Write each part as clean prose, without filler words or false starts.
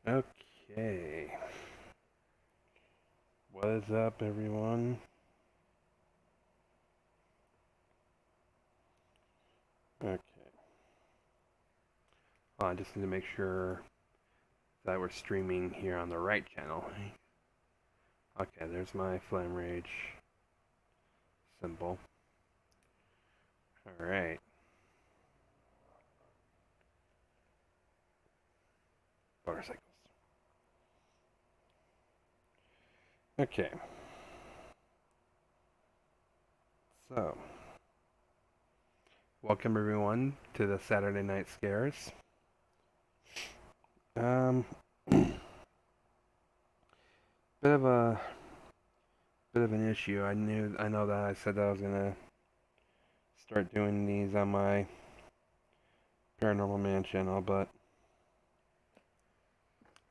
Okay. What is up, everyone? Okay. I just need to make sure that we're streaming here on the right channel. Okay, there's my Flamrage symbol. Alright. Motorcycles. Okay. So, welcome everyone to the Saturday Night Scares. Um, bit of a bit of an issue. I know that I said that I was gonna start doing these on my Paranormal Man channel, but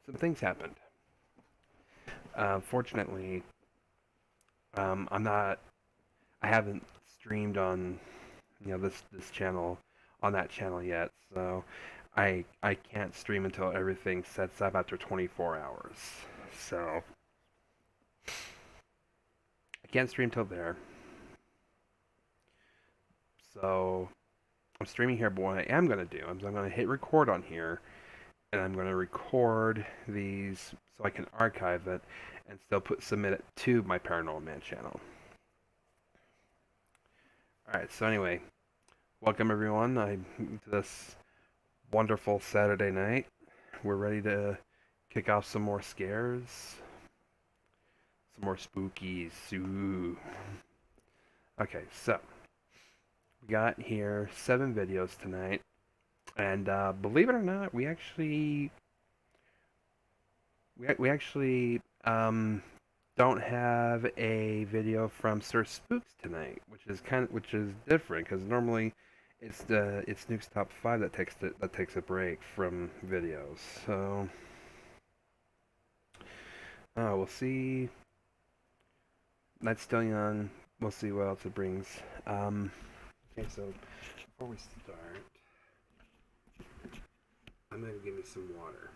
some things happened. Fortunately, I'm not. I haven't streamed on this channel on that channel yet, so I can't stream until everything sets up after 24 hours. So I can't stream till there. So I'm streaming here, but what I am gonna do is I'm gonna hit record on here, and I'm gonna record these so I can archive it and still submit it to my Paranormal Man channel. All right. So anyway, welcome everyone to this wonderful Saturday night. We're ready to kick off some more scares, some more spookies. Ooh. Okay, so we got here 7 videos tonight, and believe it or not, we actually don't have a video from Sir Spooks tonight, which is different because normally it's Nuke's top 5 that takes a break from videos. So we'll see. Night's still young. We'll see what else it brings. Okay, so before we start, I'm gonna give me some water.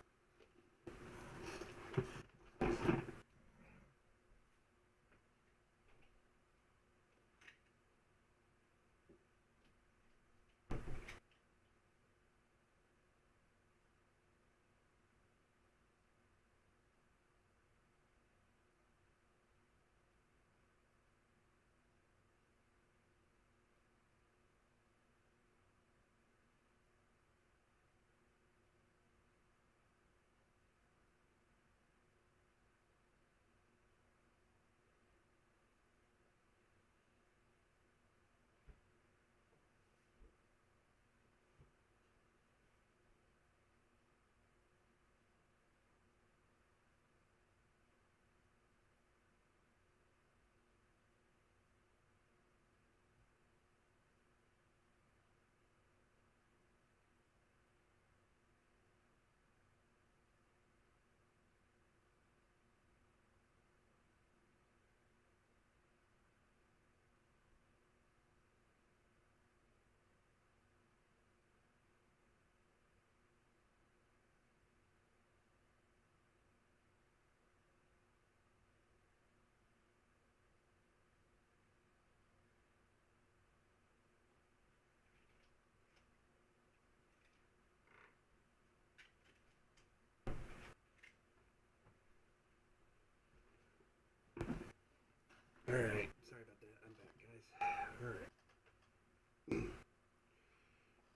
All right, sorry about that. I'm back, guys.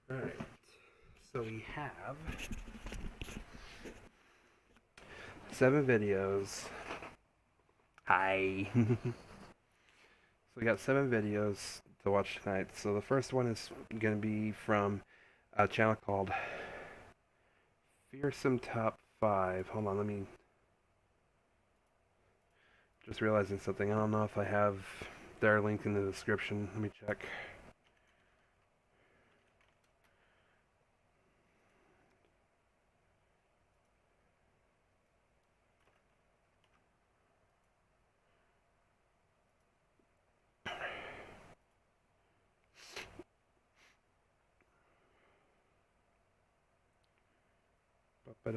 All right. So we have 7 videos. Hi. So we got 7 videos to watch tonight. So the first one is gonna be from a channel called Fearsome Top 5. Hold on, let me just realizing something. I don't know if I have their link in the description. Let me check. I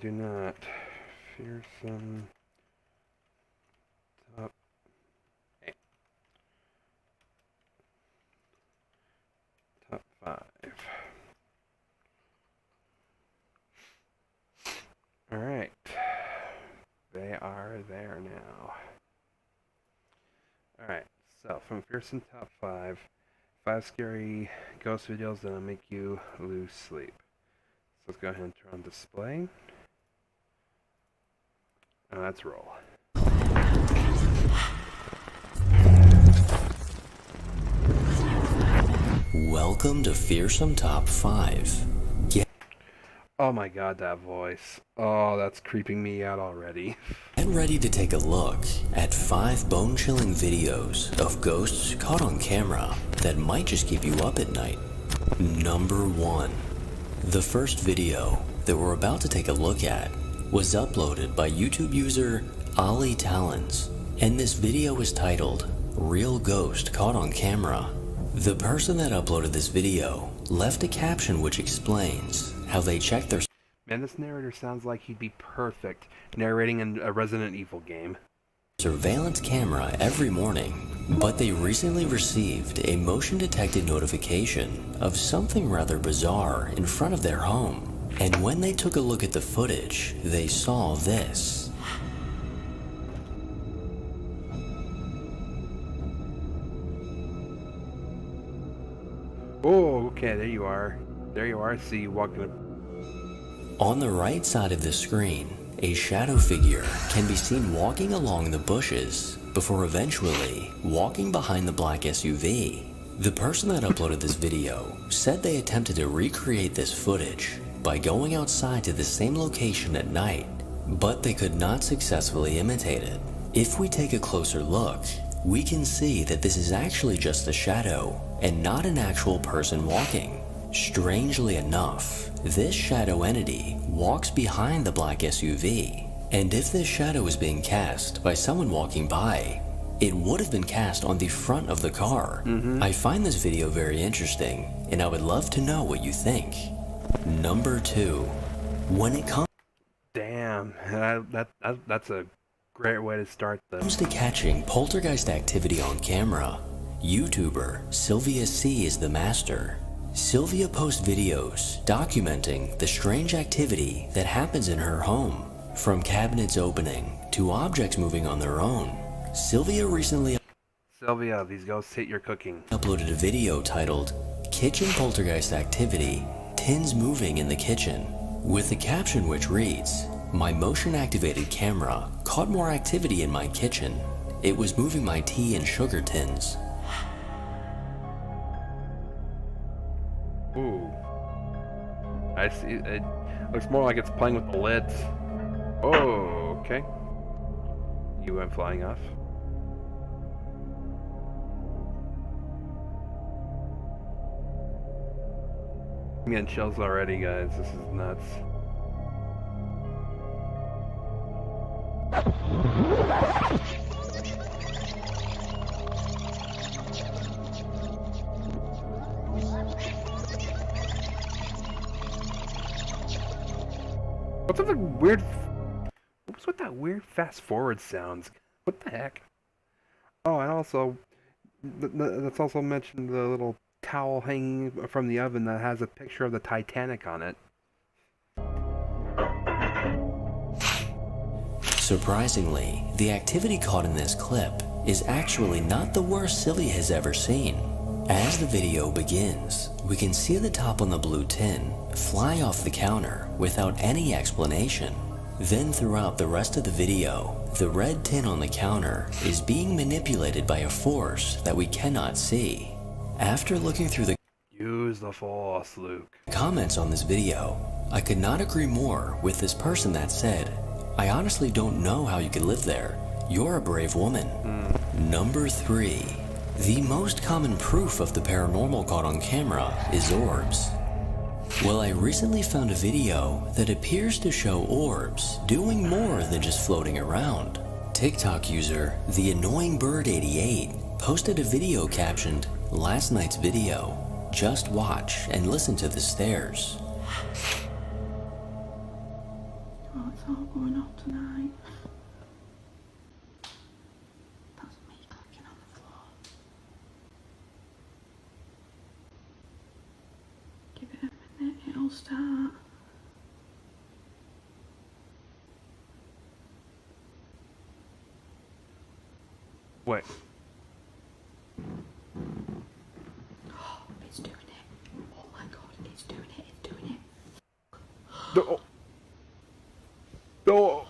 do not. Fearsome top 8. Top 5. Alright. They are there now. Alright, so from Fearsome Top 5, 5 scary ghost videos that'll make you lose sleep. So let's go ahead and turn on display. Let's roll. Welcome to Fearsome Top 5. Oh my god, that voice. Oh, that's creeping me out already. Get ready to take a look at 5 bone-chilling videos of ghosts caught on camera that might just keep you up at night. Number 1. The first video that we're about to take a look at was uploaded by YouTube user Ollie Talons, and this video is titled Real Ghost Caught on Camera. The person that uploaded this video left a caption which explains how they checked their Man, this narrator sounds like he'd be perfect narrating in a Resident Evil game. Surveillance camera every morning, but they recently received a motion-detected notification of something rather bizarre in front of their home. And when they took a look at the footage, they saw this. Oh, okay, there you are. There you are, see you walking. On the right side of the screen, a shadow figure can be seen walking along the bushes before eventually walking behind the black SUV. The person that uploaded this video said they attempted to recreate this footage by going outside to the same location at night, but they could not successfully imitate it. If we take a closer look, we can see that this is actually just a shadow and not an actual person walking. Strangely enough, this shadow entity walks behind the black SUV, and if this shadow is being cast by someone walking by, it would have been cast on the front of the car. I find this video very interesting, and I would love to know what you think. Number 2. When it comes That's a great way to start this. to catching poltergeist activity on camera, YouTuber Sylvia C is the master. Sylvia posts videos documenting the strange activity that happens in her home, from cabinets opening to objects moving on their own. Sylvia, these ghosts hate your cooking. Uploaded a video titled Kitchen Poltergeist Activity, Tins Moving in the Kitchen, with a caption which reads, "My motion-activated camera caught more activity in my kitchen. It was moving my tea and sugar tins." Ooh. I see. It looks more like it's playing with the lids. Oh, okay. You went flying off. I'm getting chills already, guys. This is nuts. What's with the weird? What's with that weird fast forward sounds? What the heck? Oh, and also, let's also mention the little towel hanging from the oven that has a picture of the Titanic on it. Surprisingly, the activity caught in this clip is actually not the worst Sylvia has ever seen. As the video begins, we can see the top on the blue tin fly off the counter without any explanation. Then throughout the rest of the video, the red tin on the counter is being manipulated by a force that we cannot see. After looking through the Use the Force, Luke. comments on this video, I could not agree more with this person that said, "I honestly don't know how you could live there. You're a brave woman." Number 3. The most common proof of the paranormal caught on camera is orbs. Well, I recently found a video that appears to show orbs doing more than just floating around. TikTok user The Annoying Bird 88 posted a video captioned, last night's video. Just watch and listen to the stairs. Oh, it's all going on tonight. That's me clicking on the floor. Give it a minute, it'll start. Wait. Oh, it's doing it. Oh my god, it's doing it, it's doing it. Oh. Oh.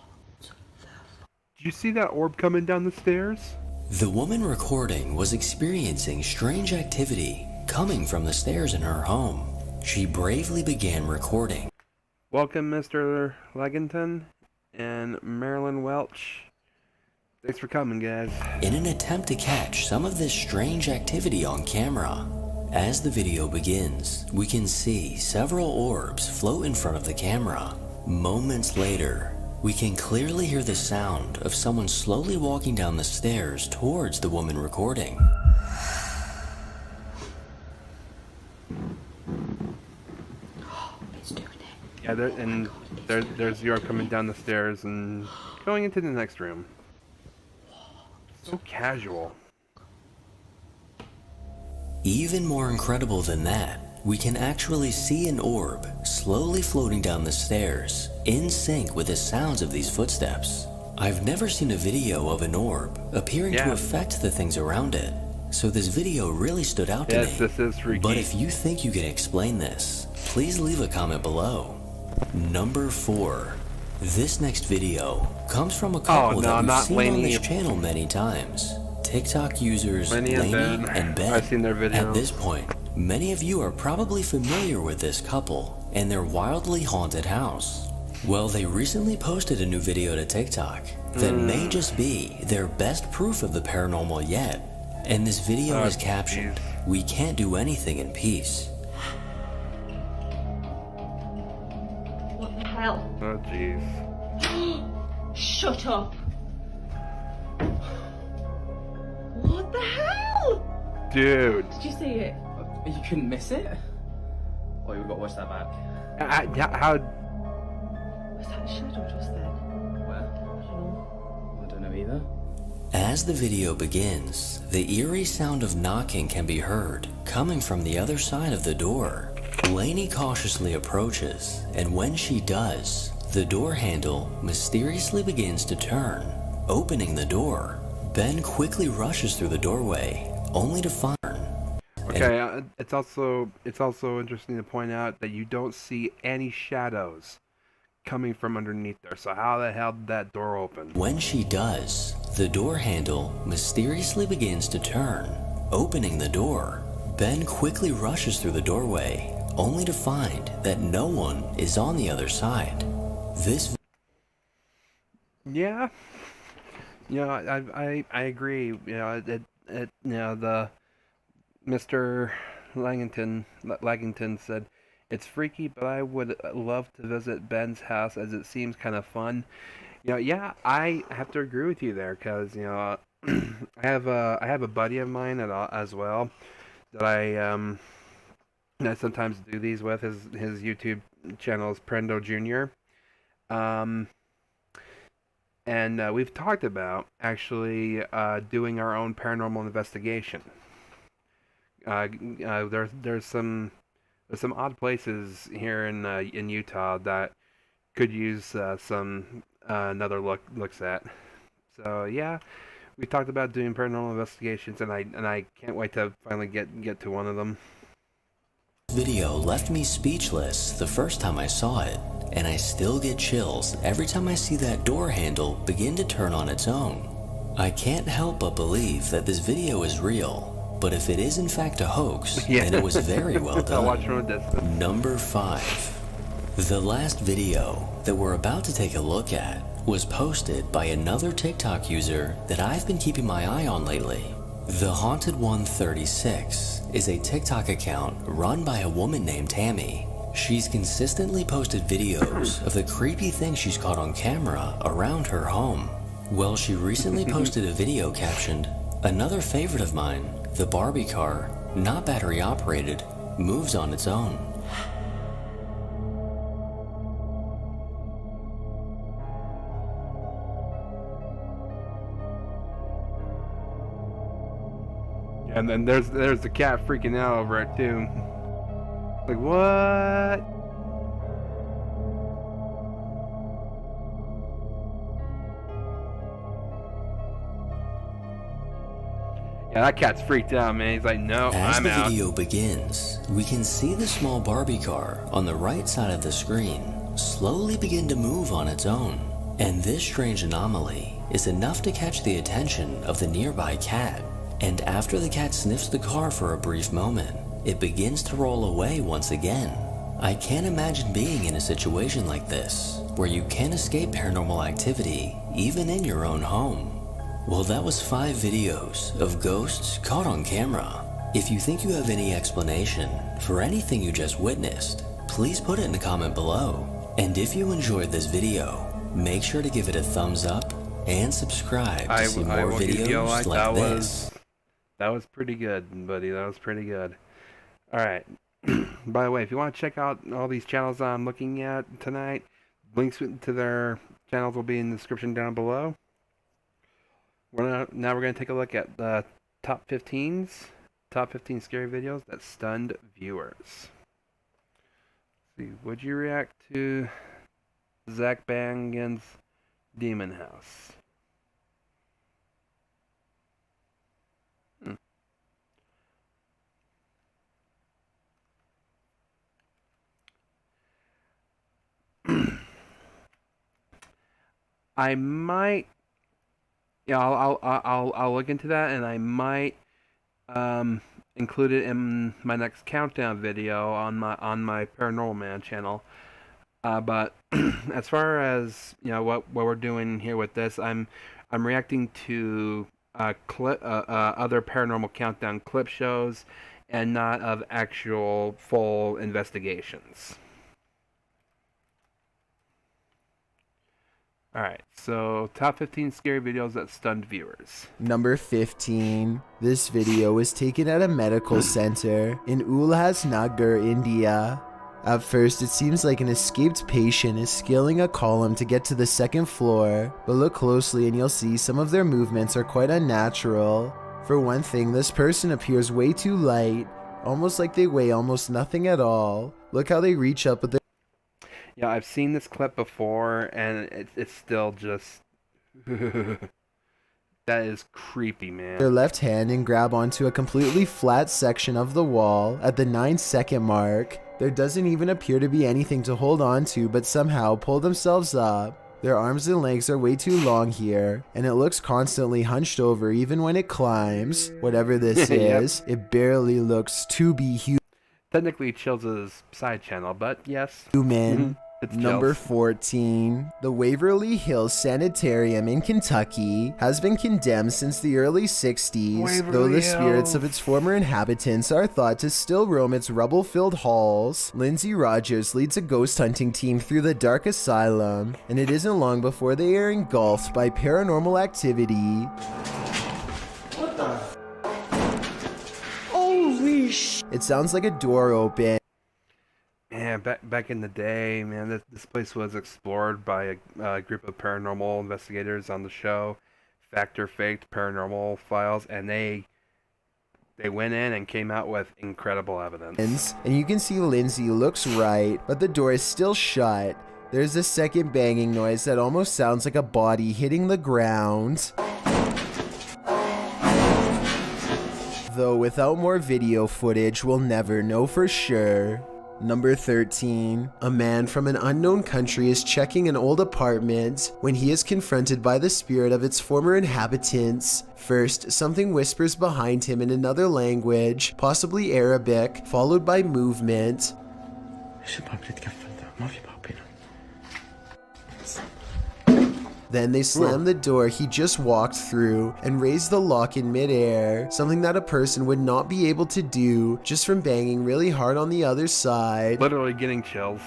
Did you see that orb coming down the stairs? The woman recording was experiencing strange activity coming from the stairs in her home. She bravely began recording. Welcome, Mr. Leggington and Marilyn Welch. Thanks for coming, guys. In an attempt to catch some of this strange activity on camera. As the video begins, we can see several orbs float in front of the camera. Moments later, we can clearly hear the sound of someone slowly walking down the stairs towards the woman recording. Oh, it's doing it. Yeah, there's Zero coming down the stairs and going into the next room. So casual. Even more incredible than that, we can actually see an orb slowly floating down the stairs, in sync with the sounds of these footsteps. I've never seen a video of an orb appearing to affect the things around it, so this video really stood out to me. Yes, this is freaky. But if you think you can explain this, please leave a comment below. Number 4. This next video comes from a couple that we've seen on this channel many times. TikTok users Lainey and Ben. I've seen their videos. At this point, many of you are probably familiar with this couple and their wildly haunted house. Well, they recently posted a new video to TikTok that may just be their best proof of the paranormal yet. And this video is captioned, "We can't do anything in peace." What the hell? Oh, jeez. Shut up. What the hell? Dude. Did you see it? You couldn't miss it? Oh, you've got to watch that back. How? Was that a shadow just then? Where? I don't know either. As the video begins, the eerie sound of knocking can be heard coming from the other side of the door. Lainey cautiously approaches, and when she does, the door handle mysteriously begins to turn, opening the door. Ben quickly rushes through the doorway, only to find... Okay, it's also interesting to point out that you don't see any shadows coming from underneath there. So how the hell did that door open? When she does, the door handle mysteriously begins to turn, opening the door. Ben quickly rushes through the doorway, only to find that no one is on the other side. This... Yeah. You know, I agree. You know, the Mr. Laggington said, "It's freaky, but I would love to visit Ben's house as it seems kind of fun." You know, yeah, I have to agree with you there, because you know, I have a buddy of mine as well that I sometimes do these with. His YouTube channel is Prendo Jr. And we've talked about actually doing our own paranormal investigation. There's some odd places here in Utah that could use some another looks at. So yeah, we talked about doing paranormal investigations, and I can't wait to finally get to one of them. Video left me speechless the first time I saw it, and I still get chills every time I see that door handle begin to turn on its own. I can't help but believe that this video is real, but if it is in fact a hoax, then it was very well done. Watch from a distance. Number 5. The last video that we're about to take a look at was posted by another TikTok user that I've been keeping my eye on lately. The Haunted 136 is a TikTok account run by a woman named Tammy. She's consistently posted videos of the creepy things she's caught on camera around her home. Well, she recently posted a video captioned, "Another favorite of mine, the Barbie car, not battery operated, moves on its own. And then there's the cat freaking out over it too. Like, what? Yeah, that cat's freaked out, man. He's like, no, As I'm the out. video begins, we can see the small Barbie car on the right side of the screen slowly begin to move on its own. And this strange anomaly is enough to catch the attention of the nearby cat. And after the cat sniffs the car for a brief moment, it begins to roll away once again. I can't imagine being in a situation like this, where you can't escape paranormal activity, even in your own home. Well, that was 5 videos of ghosts caught on camera. If you think you have any explanation for anything you just witnessed, please put it in the comment below. And if you enjoyed this video, make sure to give it a thumbs up and subscribe to see more will give you a videos like. like this. That was pretty good, buddy. That was pretty good. Alright. By the way, if you want to check out all these channels I'm looking at tonight, links to their channels will be in the description down below. Now we're going to take a look at the top 15 scary videos that stunned viewers. Let's see, would you react to Zach Bangan's Demon House? I might, yeah, I'll look into that, and I might include it in my next countdown video on my Paranormal Man channel. But as far as what we're doing here with this, I'm reacting to other Paranormal Countdown clip shows, and not of actual full investigations. Alright, so top 15 scary videos that stunned viewers. Number 15. This video was taken at a medical center in Ulhasnagar, India. At first, it seems like an escaped patient is scaling a column to get to the second floor, but look closely and you'll see some of their movements are quite unnatural. For one thing, this person appears way too light, almost like they weigh almost nothing at all. Look how they reach up with their Yeah, I've seen this clip before, and it's still just... That is creepy, man. left hand and grab onto a completely flat section of the wall at the 9-second mark. There doesn't even appear to be anything to hold on to, but somehow pull themselves up. Their arms and legs are way too long here, and it looks constantly hunched over even when it climbs. Whatever this is, it barely looks to be human. Technically, Chills' side channel, but yes. It's Number Chills. 14. The Waverly Hills Sanitarium in Kentucky has been condemned since the early 60s, though the spirits of its former inhabitants are thought to still roam its rubble-filled halls. Lindsay Rogers leads a ghost hunting team through the dark asylum, and it isn't long before they are engulfed by paranormal activity. What the? Holy sh! It sounds like a door open. Man, back in the day, man, this place was explored by a group of paranormal investigators on the show, Fact or Faked Paranormal Files, and they went in and came out with incredible evidence. And you can see Lindsay looks right, but the door is still shut. There's a second banging noise that almost sounds like a body hitting the ground. Though without more video footage, we'll never know for sure. Number 13. A man from an unknown country is checking an old apartment when he is confronted by the spirit of its former inhabitants. First, something whispers behind him in another language, possibly Arabic, followed by movement. Then they slam the door he just walked through and raise the lock in midair, something that a person would not be able to do just from banging really hard on the other side. Literally getting chills.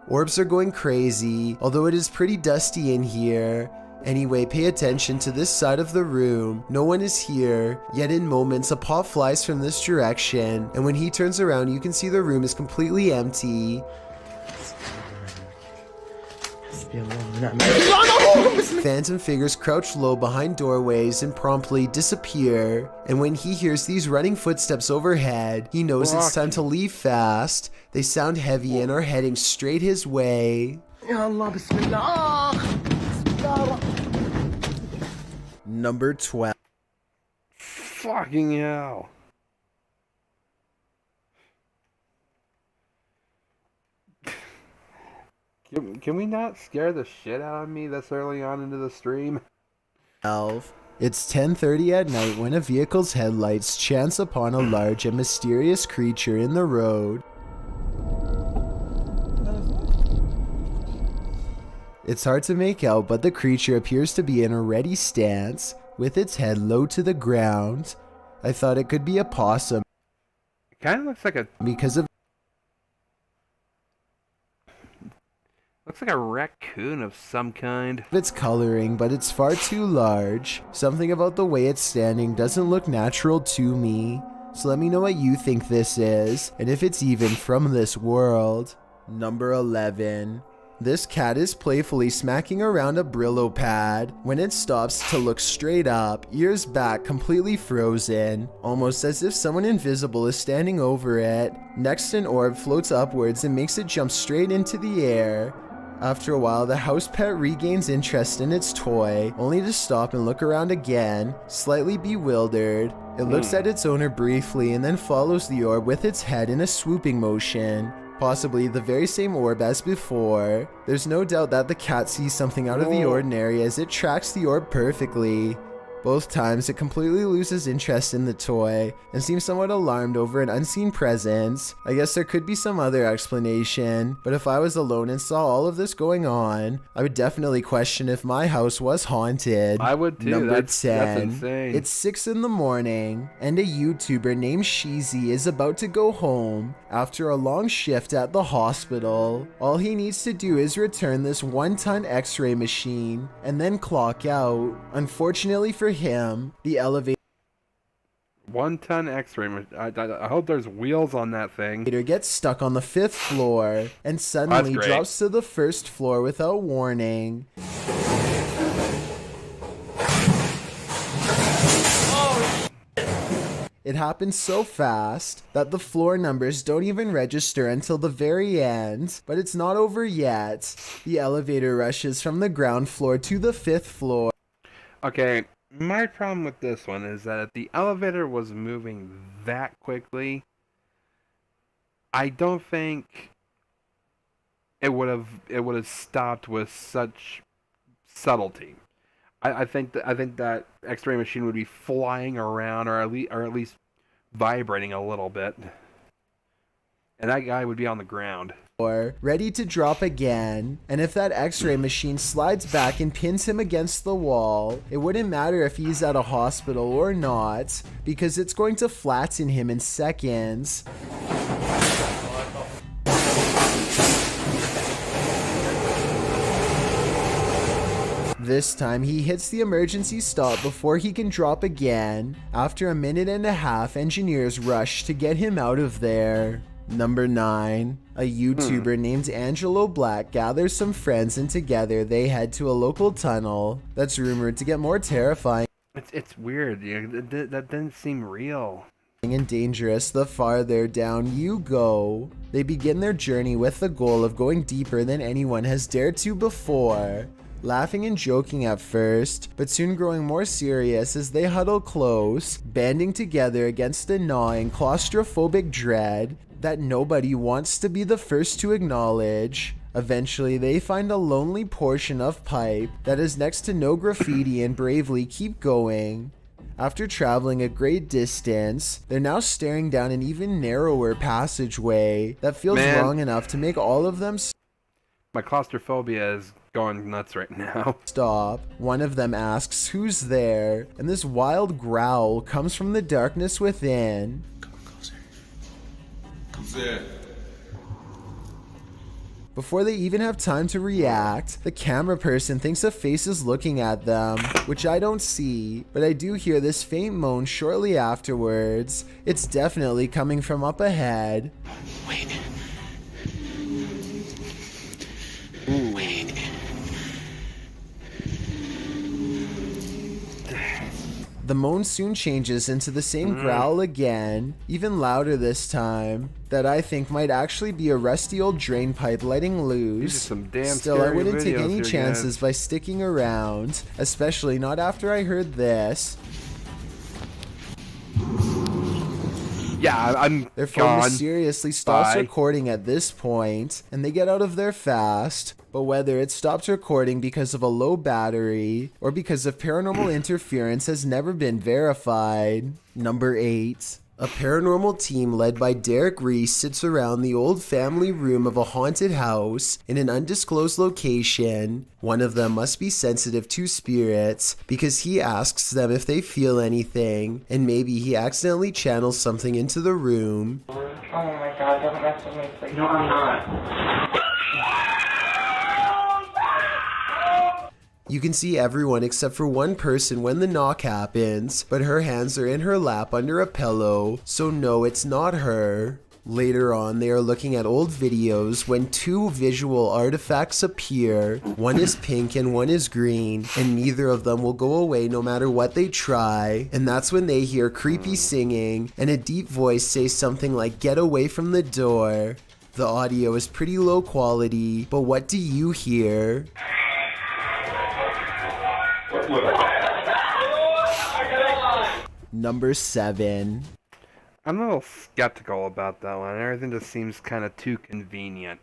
Orbs are going crazy, although it is pretty dusty in here. Anyway, pay attention to this side of the room. No one is here, yet in moments a pop flies from this direction, and when he turns around you can see the room is completely empty. Phantom figures crouch low behind doorways and promptly disappear, and when he hears these running footsteps overhead, he knows it's time to leave fast. They sound heavy and are heading straight his way. Number 12. Fucking hell. Can we not scare the shit out of me this early on into the stream? 12. It's 10:30 at night when a vehicle's headlights chance upon a large and mysterious creature in the road. It's hard to make out, but the creature appears to be in a ready stance, with its head low to the ground. I thought it could be a possum. It kind of looks like a raccoon of some kind. Its coloring, but it's far too large. Something about the way it's standing doesn't look natural to me. So let me know what you think this is, and if it's even from this world. Number 11. This cat is playfully smacking around a Brillo pad when it stops to look straight up, ears back, completely frozen, almost as if someone invisible is standing over it. Next, an orb floats upwards and makes it jump straight into the air. After a while, the house pet regains interest in its toy, only to stop and look around again, slightly bewildered. It looks at its owner briefly and then follows the orb with its head in a swooping motion. Possibly the very same orb as before. There's no doubt that the cat sees something out of the ordinary as it tracks the orb perfectly. Both times it completely loses interest in the toy and seems somewhat alarmed over an unseen presence. I guess there could be some other explanation, but if I was alone and saw all of this going on, I would definitely question if my house was haunted. I would too. Number 10. That's insane. It's 6 in the morning, and a YouTuber named Sheezy is about to go home after a long shift at the hospital. All he needs to do is return this 1-ton x-ray machine and then clock out. Unfortunately for him, the elevator 1-ton x-ray. I hope there's wheels on that thing. gets stuck on the 5th floor and suddenly drops to the 1st floor without warning. It happens so fast that the floor numbers don't even register until the very end. But it's not over yet. The elevator rushes from the ground floor to the 5th floor. Okay, my problem with this one is that if the elevator was moving that quickly, I don't think it would have stopped with such subtlety. I think that X-ray machine would be flying around, or at least vibrating a little bit, and that guy would be on the ground, ready to drop again. And if that x-ray machine slides back and pins him against the wall, it wouldn't matter if he's at a hospital or not, because it's going to flatten him in seconds. This time he hits the emergency stop before he can drop again. After a minute and a half, engineers rush to get him out of there. Number 9. A YouTuber named Angelo Black gathers some friends, and together they head to a local tunnel that's rumored to get more terrifying. It's weird. That didn't seem real. And dangerous the farther down you go. They begin their journey with the goal of going deeper than anyone has dared to before. Laughing and joking at first, but soon growing more serious as they huddle close, banding together against a gnawing claustrophobic dread that nobody wants to be the first to acknowledge. Eventually, they find a lonely portion of pipe that is next to no graffiti and bravely keep going. After traveling a great distance, they're now staring down an even narrower passageway that feels long enough to make all of them my claustrophobia is going nuts right now. Stop. One of them asks who's there, and this wild growl comes from the darkness within. Come closer. Who's there? Before they even have time to react, the camera person thinks a face is looking at them, which I don't see, but I do hear this faint moan shortly afterwards. It's definitely coming from up ahead. Wait. Ooh. Wait. The moan soon changes into the same growl again, even louder this time, that I think might actually be a rusty old drain pipe letting loose. These are some damn Still, I scary wouldn't take videos any here, chances guys. by sticking around, especially not after I heard this. Yeah, I'm Their phone gone. mysteriously stops Bye. recording at this point, and they get out of there fast. But whether it stopped recording because of a low battery or because of paranormal interference has never been verified. Number 8. A paranormal team led by Derek Reese sits around the old family room of a haunted house in an undisclosed location. One of them must be sensitive to spirits because he asks them if they feel anything, and maybe he accidentally channels something into the room. Oh my god, don't mess with me, please. No, I'm not. You can see everyone except for one person when the knock happens, but her hands are in her lap under a pillow, so no, it's not her. Later on, they are looking at old videos when two visual artifacts appear. One is pink and one is green, and neither of them will go away no matter what they try. And that's when they hear creepy singing and a deep voice say something like, "Get away from the door." The audio is pretty low quality, but what do you hear? Number 7. I'm a little skeptical about that one. Everything just seems kind of too convenient.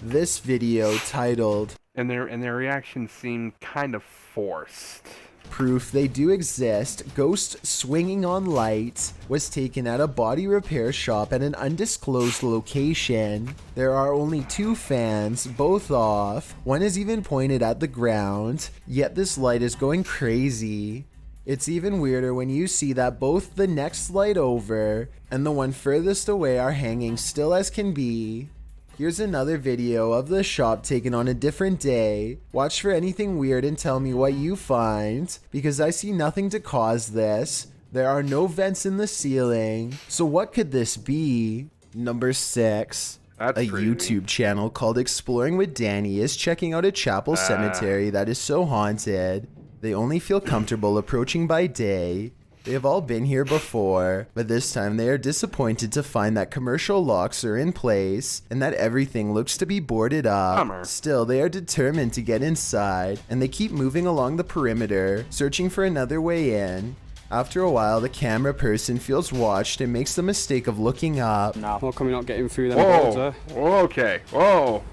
This video, titled And their reactions seem kind of forced. "Proof They Do Exist, Ghost Swinging on Light," was taken at a body repair shop at an undisclosed location. There are only 2 fans, both off. One is even pointed at the ground, yet this light is going crazy. It's even weirder when you see that both the next light over and the one furthest away are hanging still as can be. Here's another video of the shop taken on a different day. Watch for anything weird and tell me what you find, because I see nothing to cause this. There are no vents in the ceiling. So what could this be? Number 6. That's A pretty YouTube channel called Exploring with Danny is checking out a chapel cemetery that is so haunted. They only feel comfortable approaching by day. They have all been here before, but this time they are disappointed to find that commercial locks are in place and that everything looks to be boarded up. Bummer. Still, they are determined to get inside, and they keep moving along the perimeter, searching for another way in. After a while, the camera person feels watched and makes the mistake of looking up. How come you're not getting through them doors, Whoa! eh? Whoa, okay. Whoa!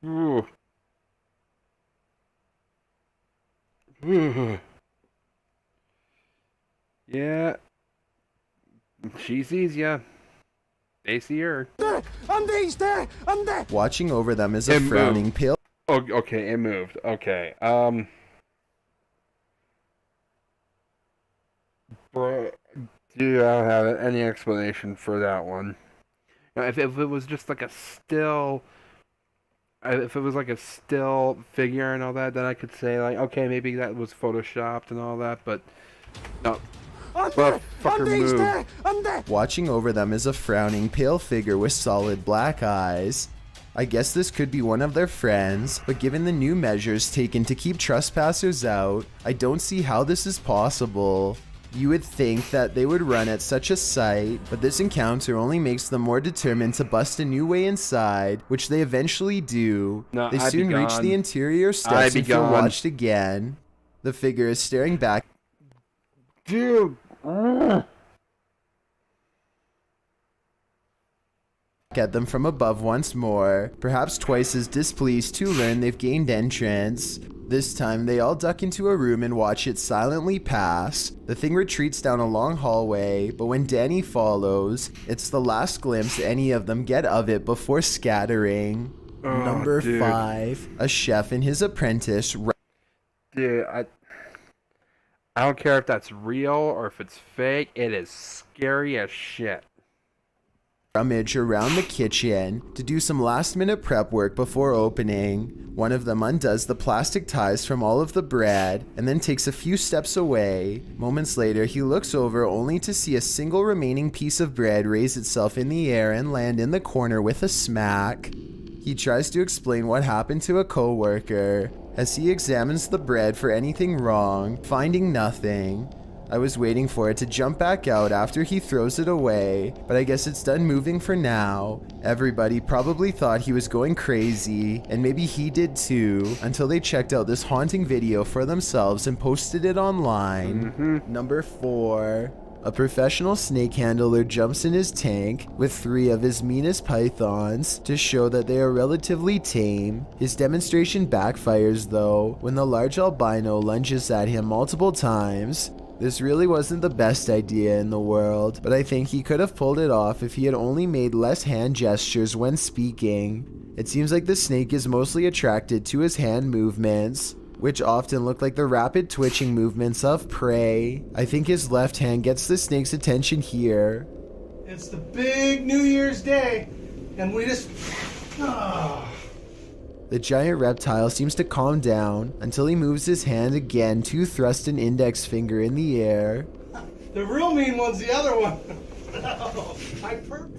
Ooh. Ooh. Yeah. She sees ya. They see her. Watching over them is a It moved. frowning pale Oh, okay, it moved. Okay. Bro, do I don't have any explanation for that one? Now, if it was just like a still, if it was like a still figure and all that, then I could say like, okay, maybe that was photoshopped and all that. But no, fucker moved. Watching over them is a frowning pale figure with solid black eyes. I guess this could be one of their friends, but given the new measures taken to keep trespassers out, I don't see how this is possible. You would think that they would run at such a sight, but this encounter only makes them more determined to bust a new way inside, which they eventually do. No, They I'd be soon reach gone. the interior I'd steps be and feel gone. watched again. The figure is staring back Dude. at them from above once more, perhaps twice as displeased to learn they've gained entrance. This time, they all duck into a room and watch it silently pass. The thing retreats down a long hallway, but when Danny follows, it's the last glimpse any of them get of it before scattering. Oh, Number dude. 5. A chef and his apprentice Dude, I don't care if that's real or if it's fake. It is scary as shit. rummage around the kitchen to do some last-minute prep work before opening. One of them undoes the plastic ties from all of the bread and then takes a few steps away. Moments later, he looks over only to see a single remaining piece of bread raise itself in the air and land in the corner with a smack. He tries to explain what happened to a coworker as he examines the bread for anything wrong, finding nothing. I was waiting for it to jump back out after he throws it away, but I guess it's done moving for now. Everybody probably thought he was going crazy, and maybe he did too, until they checked out this haunting video for themselves and posted it online. Number 4. A professional snake handler jumps in his tank with 3 of his meanest pythons to show that they are relatively tame. His demonstration backfires though, when the large albino lunges at him multiple times. This really wasn't the best idea in the world, but I think he could have pulled it off if he had only made less hand gestures when speaking. It seems like the snake is mostly attracted to his hand movements, which often look like the rapid twitching movements of prey. I think his left hand gets the snake's attention here. It's the big New Year's Day, and we just... The giant reptile seems to calm down until he moves his hand again to thrust an index finger in the air. The real mean one's the other one.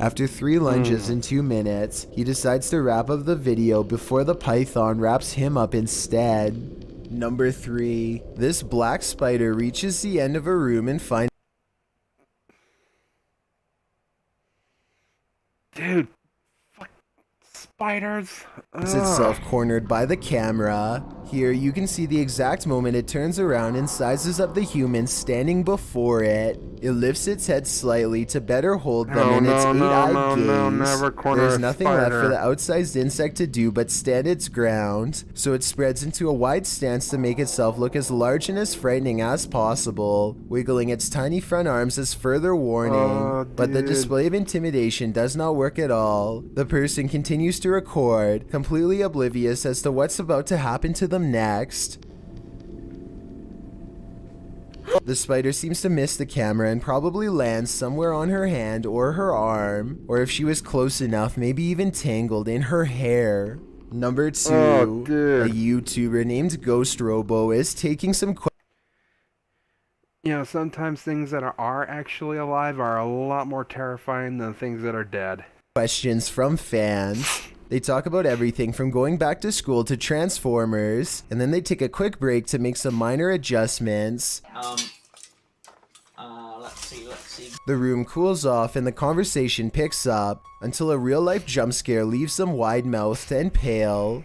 After 3 lunges in 2 minutes, he decides to wrap up the video before the python wraps him up instead. Number 3. This black spider reaches the end of a room and finds... Dude, fuck spiders. itself cornered by the camera. Here you can see the exact moment it turns around and sizes up the human standing before it. It lifts its head slightly to better hold them in its 8-eyed gaze. There's nothing left for the outsized insect to do but stand its ground, so it spreads into a wide stance to make itself look as large and as frightening as possible, wiggling its tiny front arms as further warning. But the display of intimidation does not work at all. The person continues to record, completely oblivious as to what's about to happen to them next. The spider seems to miss the camera and probably lands somewhere on her hand or her arm, or if she was close enough, maybe even tangled in her hair. Number 2, a YouTuber named Ghost Robo is taking some You know, sometimes things that are actually alive are a lot more terrifying than things that are dead. questions from fans. They talk about everything from going back to school to Transformers, and then they take a quick break to make some minor adjustments. Let's see. The room cools off and the conversation picks up until a real-life jump scare leaves them wide-mouthed and pale.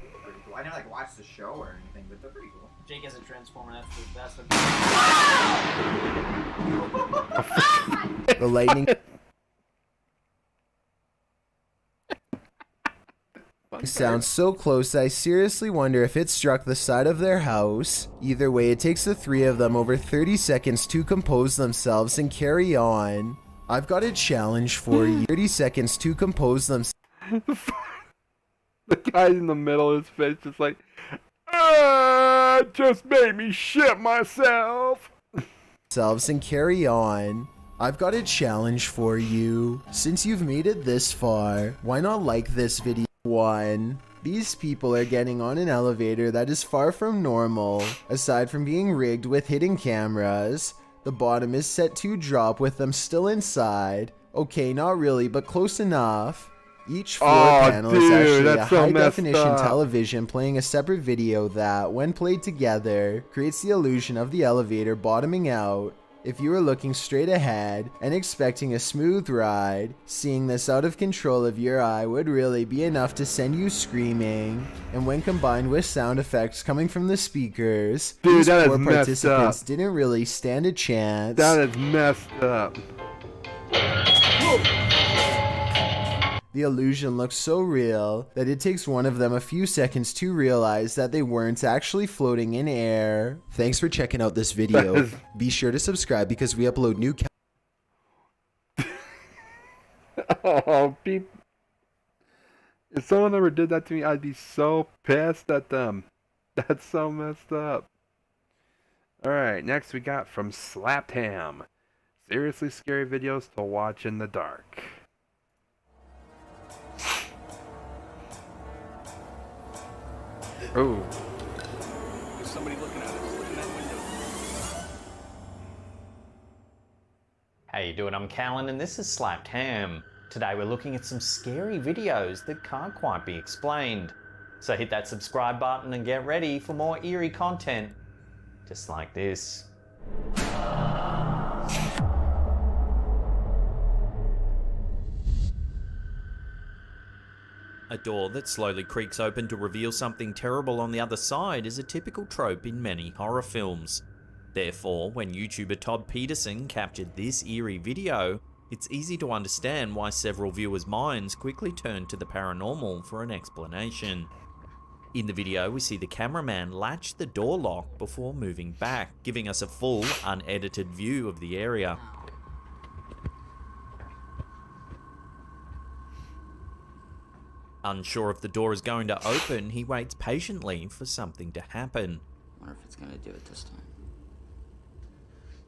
I never watched the show or anything, but they're pretty cool. Jake is a Transformer, that's the... The lightning sounds so close that I seriously wonder if it struck the side of their house. Either way, it takes the 3 of them over 30 seconds to compose themselves and carry on. I've got a challenge for you. 30 seconds to compose themselves. The guy in the middle of his face just like, just made me shit myself. And carry on. I've got a challenge for you. Since you've made it this far, why not like this video? 1. These people are getting on an elevator that is far from normal. Aside from being rigged with hidden cameras, the bottom is set to drop with them still inside. Okay, not really, but close enough. Each floor panel is actually a high-definition television playing a separate video that, when played together, creates the illusion of the elevator bottoming out. If you were looking straight ahead and expecting a smooth ride, seeing this out of control of your eye would really be enough to send you screaming. And when combined with sound effects coming from the speakers, these poor participants didn't really stand a chance. That is messed up. The illusion looks so real that it takes one of them a few seconds to realize that they weren't actually floating in air. Thanks for checking out this video. Be sure to subscribe because we upload new Oh, if someone ever did that to me, I'd be so pissed at them. That's so messed up. Alright, next we got from Slapped Ham. Seriously scary videos to watch in the dark. Oh. There's somebody looking at us. Look in that window. How you doing? I'm Callan and this is Slapped Ham. Today we're looking at some scary videos that can't quite be explained. So hit that subscribe button and get ready for more eerie content just like this. A door that slowly creaks open to reveal something terrible on the other side is a typical trope in many horror films. Therefore, when YouTuber Todd Peterson captured this eerie video, it's easy to understand why several viewers' minds quickly turned to the paranormal for an explanation. In the video, we see the cameraman latch the door lock before moving back, giving us a full, unedited view of the area. Unsure if the door is going to open, he waits patiently for something to happen. Wonder if it's gonna do it this time.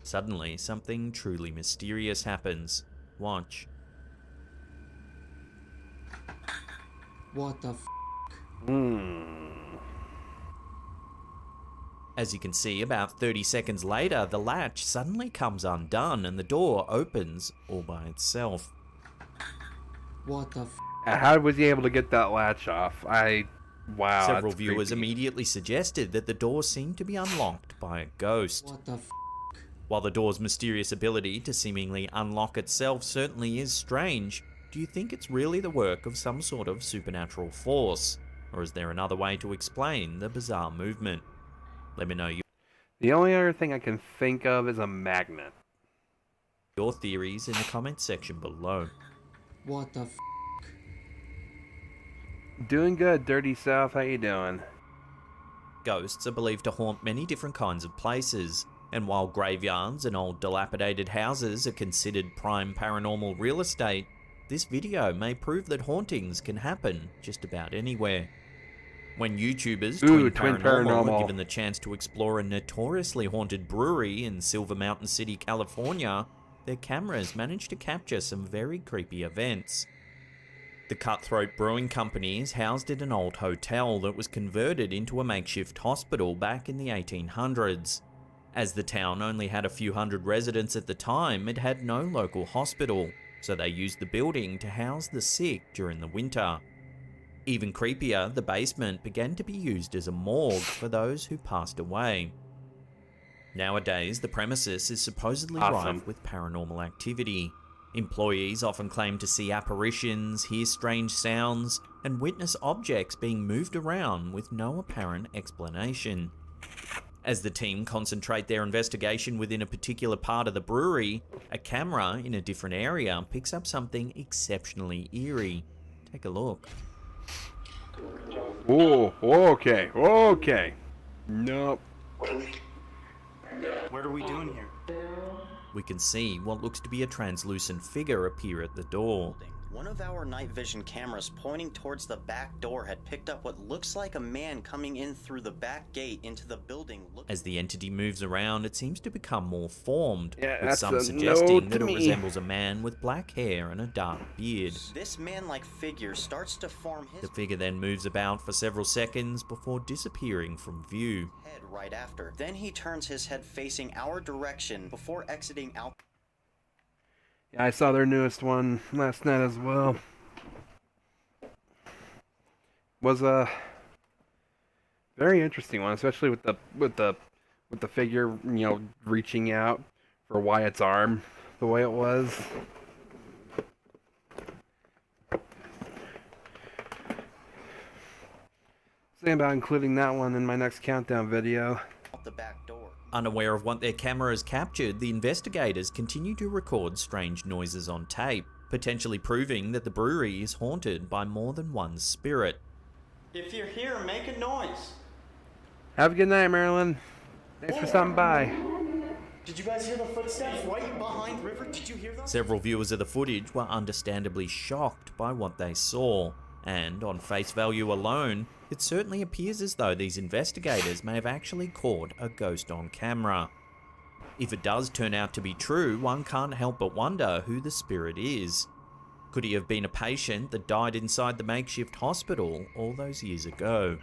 Suddenly, something truly mysterious happens. Watch. What the f? As you can see, about 30 seconds later, the latch suddenly comes undone and the door opens all by itself. What the f? How was he able to get that latch off? Wow. Several that's viewers creepy. immediately suggested that the door seemed to be unlocked by a ghost. What the f? While the door's mysterious ability to seemingly unlock itself certainly is strange, do you think it's really the work of some sort of supernatural force? Or is there another way to explain the bizarre movement? Let me know The only other thing I can think of is a magnet. your theories in the comments section below. What the f? Doing good, Dirty South. How you doing? Ghosts are believed to haunt many different kinds of places, and while graveyards and old dilapidated houses are considered prime paranormal real estate, this video may prove that hauntings can happen just about anywhere. When YouTubers Ooh, Twin Twin Paranormal Paranormal. were given the chance to explore a notoriously haunted brewery in Silver Mountain City, California, their cameras managed to capture some very creepy events. The Cutthroat Brewing Company is housed in an old hotel that was converted into a makeshift hospital back in the 1800s. As the town only had a few hundred residents at the time, it had no local hospital, so they used the building to house the sick during the winter. Even creepier, the basement began to be used as a morgue for those who passed away. Nowadays, the premises is supposedly Awesome. rife with paranormal activity. Employees often claim to see apparitions, hear strange sounds, and witness objects being moved around with no apparent explanation. As the team concentrate their investigation within a particular part of the brewery, a camera in a different area picks up something exceptionally eerie. Take a look. Oh, okay, okay. Nope. What are we doing here? We can see what looks to be a translucent figure appear at the door. One of our night vision cameras pointing towards the back door had picked up what looks like a man coming in through the back gate into the building. As the entity moves around, it seems to become more formed, Yeah, with that's some a suggesting no that to it me. resembles a man with black hair and a dark beard. This man-like figure starts to form his The figure then moves about for several seconds before disappearing from view. head right after. Then he turns his head facing our direction before exiting out. Yeah, I saw their newest one last night as well. Was a very interesting one, especially with the figure, reaching out for Wyatt's arm the way it was. Thinking about including that one in my next countdown video. The back door. Unaware of what their cameras captured, the investigators continue to record strange noises on tape, potentially proving that the brewery is haunted by more than one spirit. If you're here, make a noise. Have a good night, Marilyn. Thanks for stopping by. Did you guys hear the footsteps right behind River? Did you hear them? Several viewers of the footage were understandably shocked by what they saw, and on face value alone, it certainly appears as though these investigators may have actually caught a ghost on camera. If it does turn out to be true, one can't help but wonder who the spirit is. Could he have been a patient that died inside the makeshift hospital all those years ago?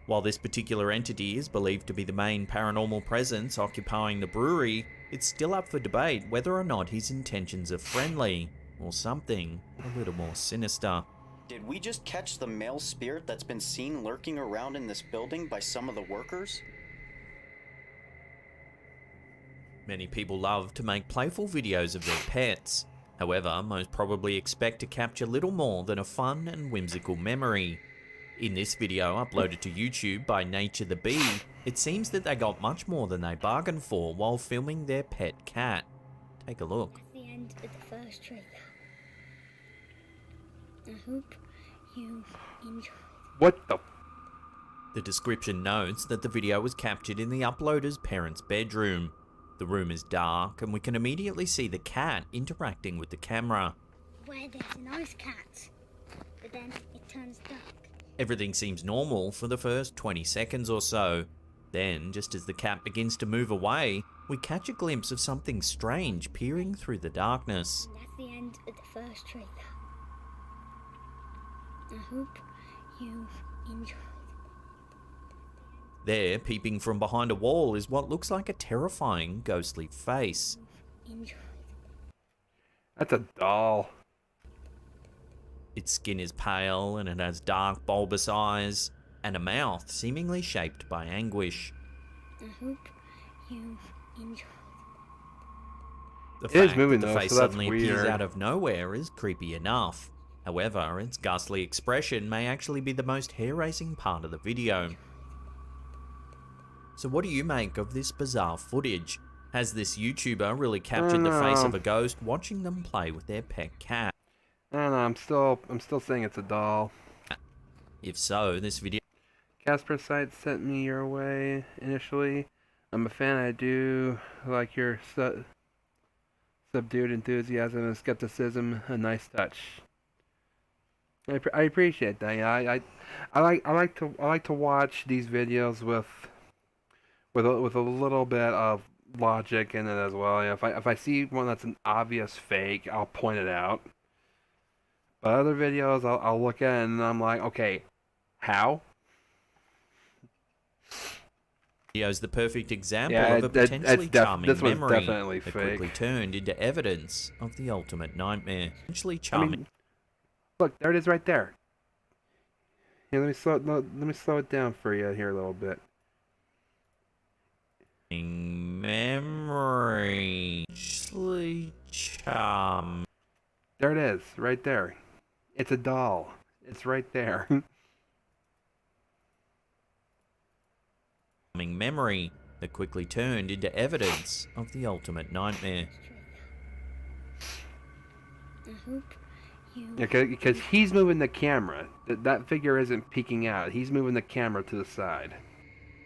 While this particular entity is believed to be the main paranormal presence occupying the brewery, it's still up for debate whether or not his intentions are friendly, or something a little more sinister. Did we just catch the male spirit that's been seen lurking around in this building by some of the workers? Many people love to make playful videos of their pets. However, most probably expect to capture little more than a fun and whimsical memory. In this video uploaded to YouTube by Nature the Bee, it seems that they got much more than they bargained for while filming their pet cat. Take a look. That's the end of the first trailer. I hope you've enjoyed. What the? The description notes that the video was captured in the uploader's parents' bedroom. The room is dark, and we can immediately see the cat interacting with the camera. Where there's a nice cat, but then it turns dark. Everything seems normal for the first 20 seconds or so. Then, just as the cat begins to move away, we catch a glimpse of something strange peering through the darkness. And that's the end of the first trailer. I hope you've enjoyed. There, peeping from behind a wall, is what looks like a terrifying, ghostly face. Enjoyed. That's a doll. Its skin is pale and it has dark, bulbous eyes, and a mouth seemingly shaped by anguish. I hope you've enjoyed. The It fact is moving that the though, face so that's suddenly appears weird. out of nowhere is creepy enough. However, its ghastly expression may actually be the most hair-raising part of the video. So what do you make of this bizarre footage? Has this YouTuber really captured the face of a ghost watching them play with their pet cat? I don't know, I'm still saying it's a doll. If so, this video... Casper Site sent me your way initially. I'm a fan. I do like your subdued enthusiasm and skepticism. A nice touch. I appreciate that. Yeah, I like to watch these videos with a little bit of logic in it as well. Yeah, if I see one that's an obvious fake, I'll point it out. But other videos, I'll look at it and I'm like, okay, how? Video's the perfect example Yeah, of a potentially charming this one's memory definitely that fake. quickly turned into evidence of the ultimate nightmare. Potentially charming. I mean, look, there it is right there. Here, let me slow it down for you here a little bit. Memory. Charm. There it is, right there. It's a doll. It's right there. Memory that quickly turned into evidence of the ultimate nightmare. I hope you. Because he's moving the camera. That figure isn't peeking out. He's moving the camera to the side.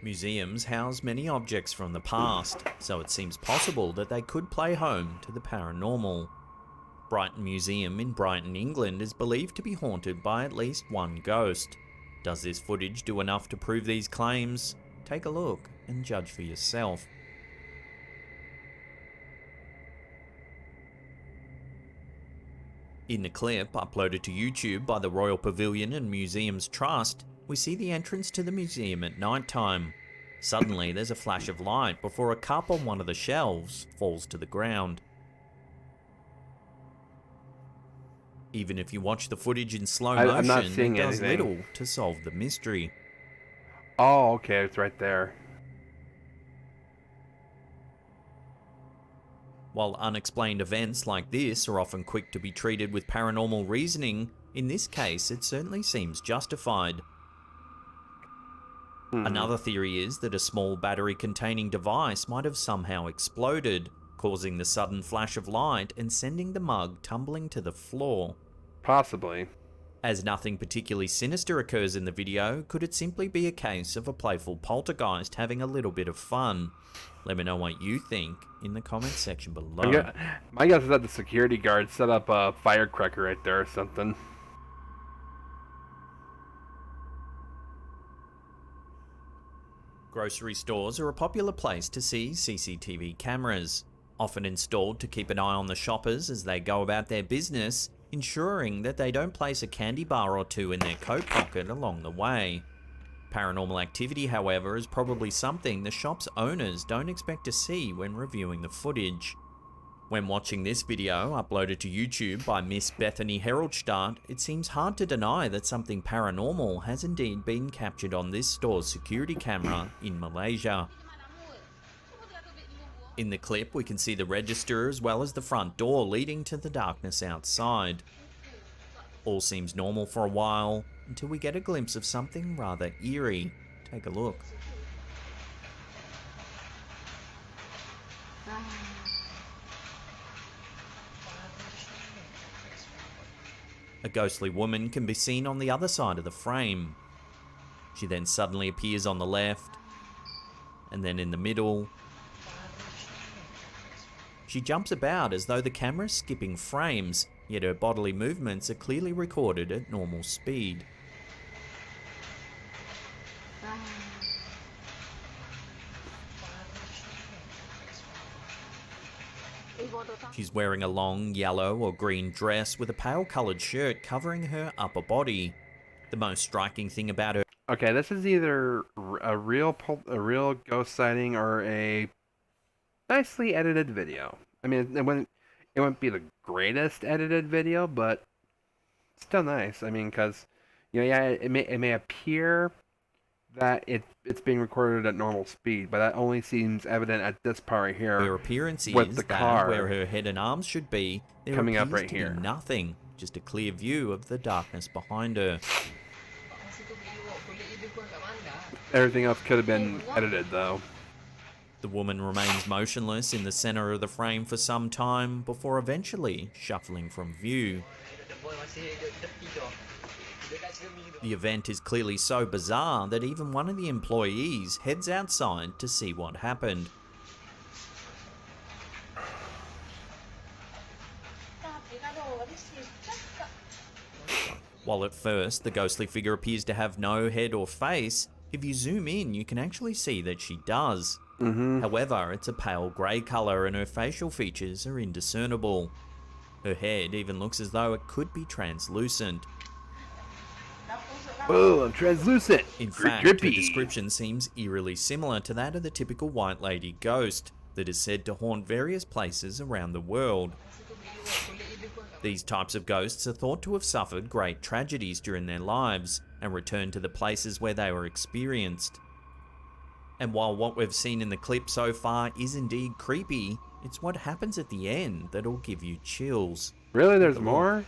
Museums house many objects from the past, so it seems possible that they could play home to the paranormal. Brighton Museum in Brighton, England is believed to be haunted by at least one ghost. Does this footage do enough to prove these claims? Take a look and judge for yourself. In the clip uploaded to YouTube by the Royal Pavilion and Museums Trust, we see the entrance to the museum at night time. Suddenly there's a flash of light before a cup on one of the shelves falls to the ground. Even if you watch the footage in slow motion, I'm not seeing it does anything. little to solve the mystery. Oh, okay, it's right there. While unexplained events like this are often quick to be treated with paranormal reasoning, in this case it certainly seems justified. Another theory is that a small battery-containing device might have somehow exploded, causing the sudden flash of light and sending the mug tumbling to the floor. Possibly. As nothing particularly sinister occurs in the video, could it simply be a case of a playful poltergeist having a little bit of fun? Let me know what you think in the comments section below. My guess is that the security guard set up a firecracker right there or something. Grocery stores are a popular place to see CCTV cameras, often installed to keep an eye on the shoppers as they go about their business, ensuring that they don't place a candy bar or two in their coat pocket along the way. Paranormal activity, however, is probably something the shop's owners don't expect to see when reviewing the footage. When watching this video, uploaded to YouTube by Miss Bethany Heroldstadt, it seems hard to deny that something paranormal has indeed been captured on this store's security camera in Malaysia. In the clip, we can see the register as well as the front door leading to the darkness outside. All seems normal for a while, until we get a glimpse of something rather eerie. Take a look. A ghostly woman can be seen on the other side of the frame. She then suddenly appears on the left, and then in the middle. She jumps about as though the camera's skipping frames, yet her bodily movements are clearly recorded at normal speed. She's wearing a long yellow or green dress with a pale coloured shirt covering her upper body. The most striking thing about her... Okay, this is either a real ghost sighting or a nicely edited video. I mean, it wouldn't be the greatest edited video, but still nice. I mean, because, you know, yeah, it may appear that it's being recorded at normal speed, but that only seems evident at this part right here. Her appearance with is the that car where her head and arms should be, there coming appears up right to here. be nothing, just a clear view of the darkness behind her. Everything else could have been edited, though. The woman remains motionless in the center of the frame for some time before eventually shuffling from view. The event is clearly so bizarre that even one of the employees heads outside to see what happened. While at first the ghostly figure appears to have no head or face, if you zoom in you can actually see that she does. However, it's a pale grey colour and her facial features are indiscernible. Her head even looks as though it could be translucent. Oh, I'm translucent! In fact, her description seems eerily similar to that of the typical white lady ghost that is said to haunt various places around the world. These types of ghosts are thought to have suffered great tragedies during their lives and returned to the places where they were experienced. And while what we've seen in the clip so far is indeed creepy, it's what happens at the end that'll give you chills. Really? There's more?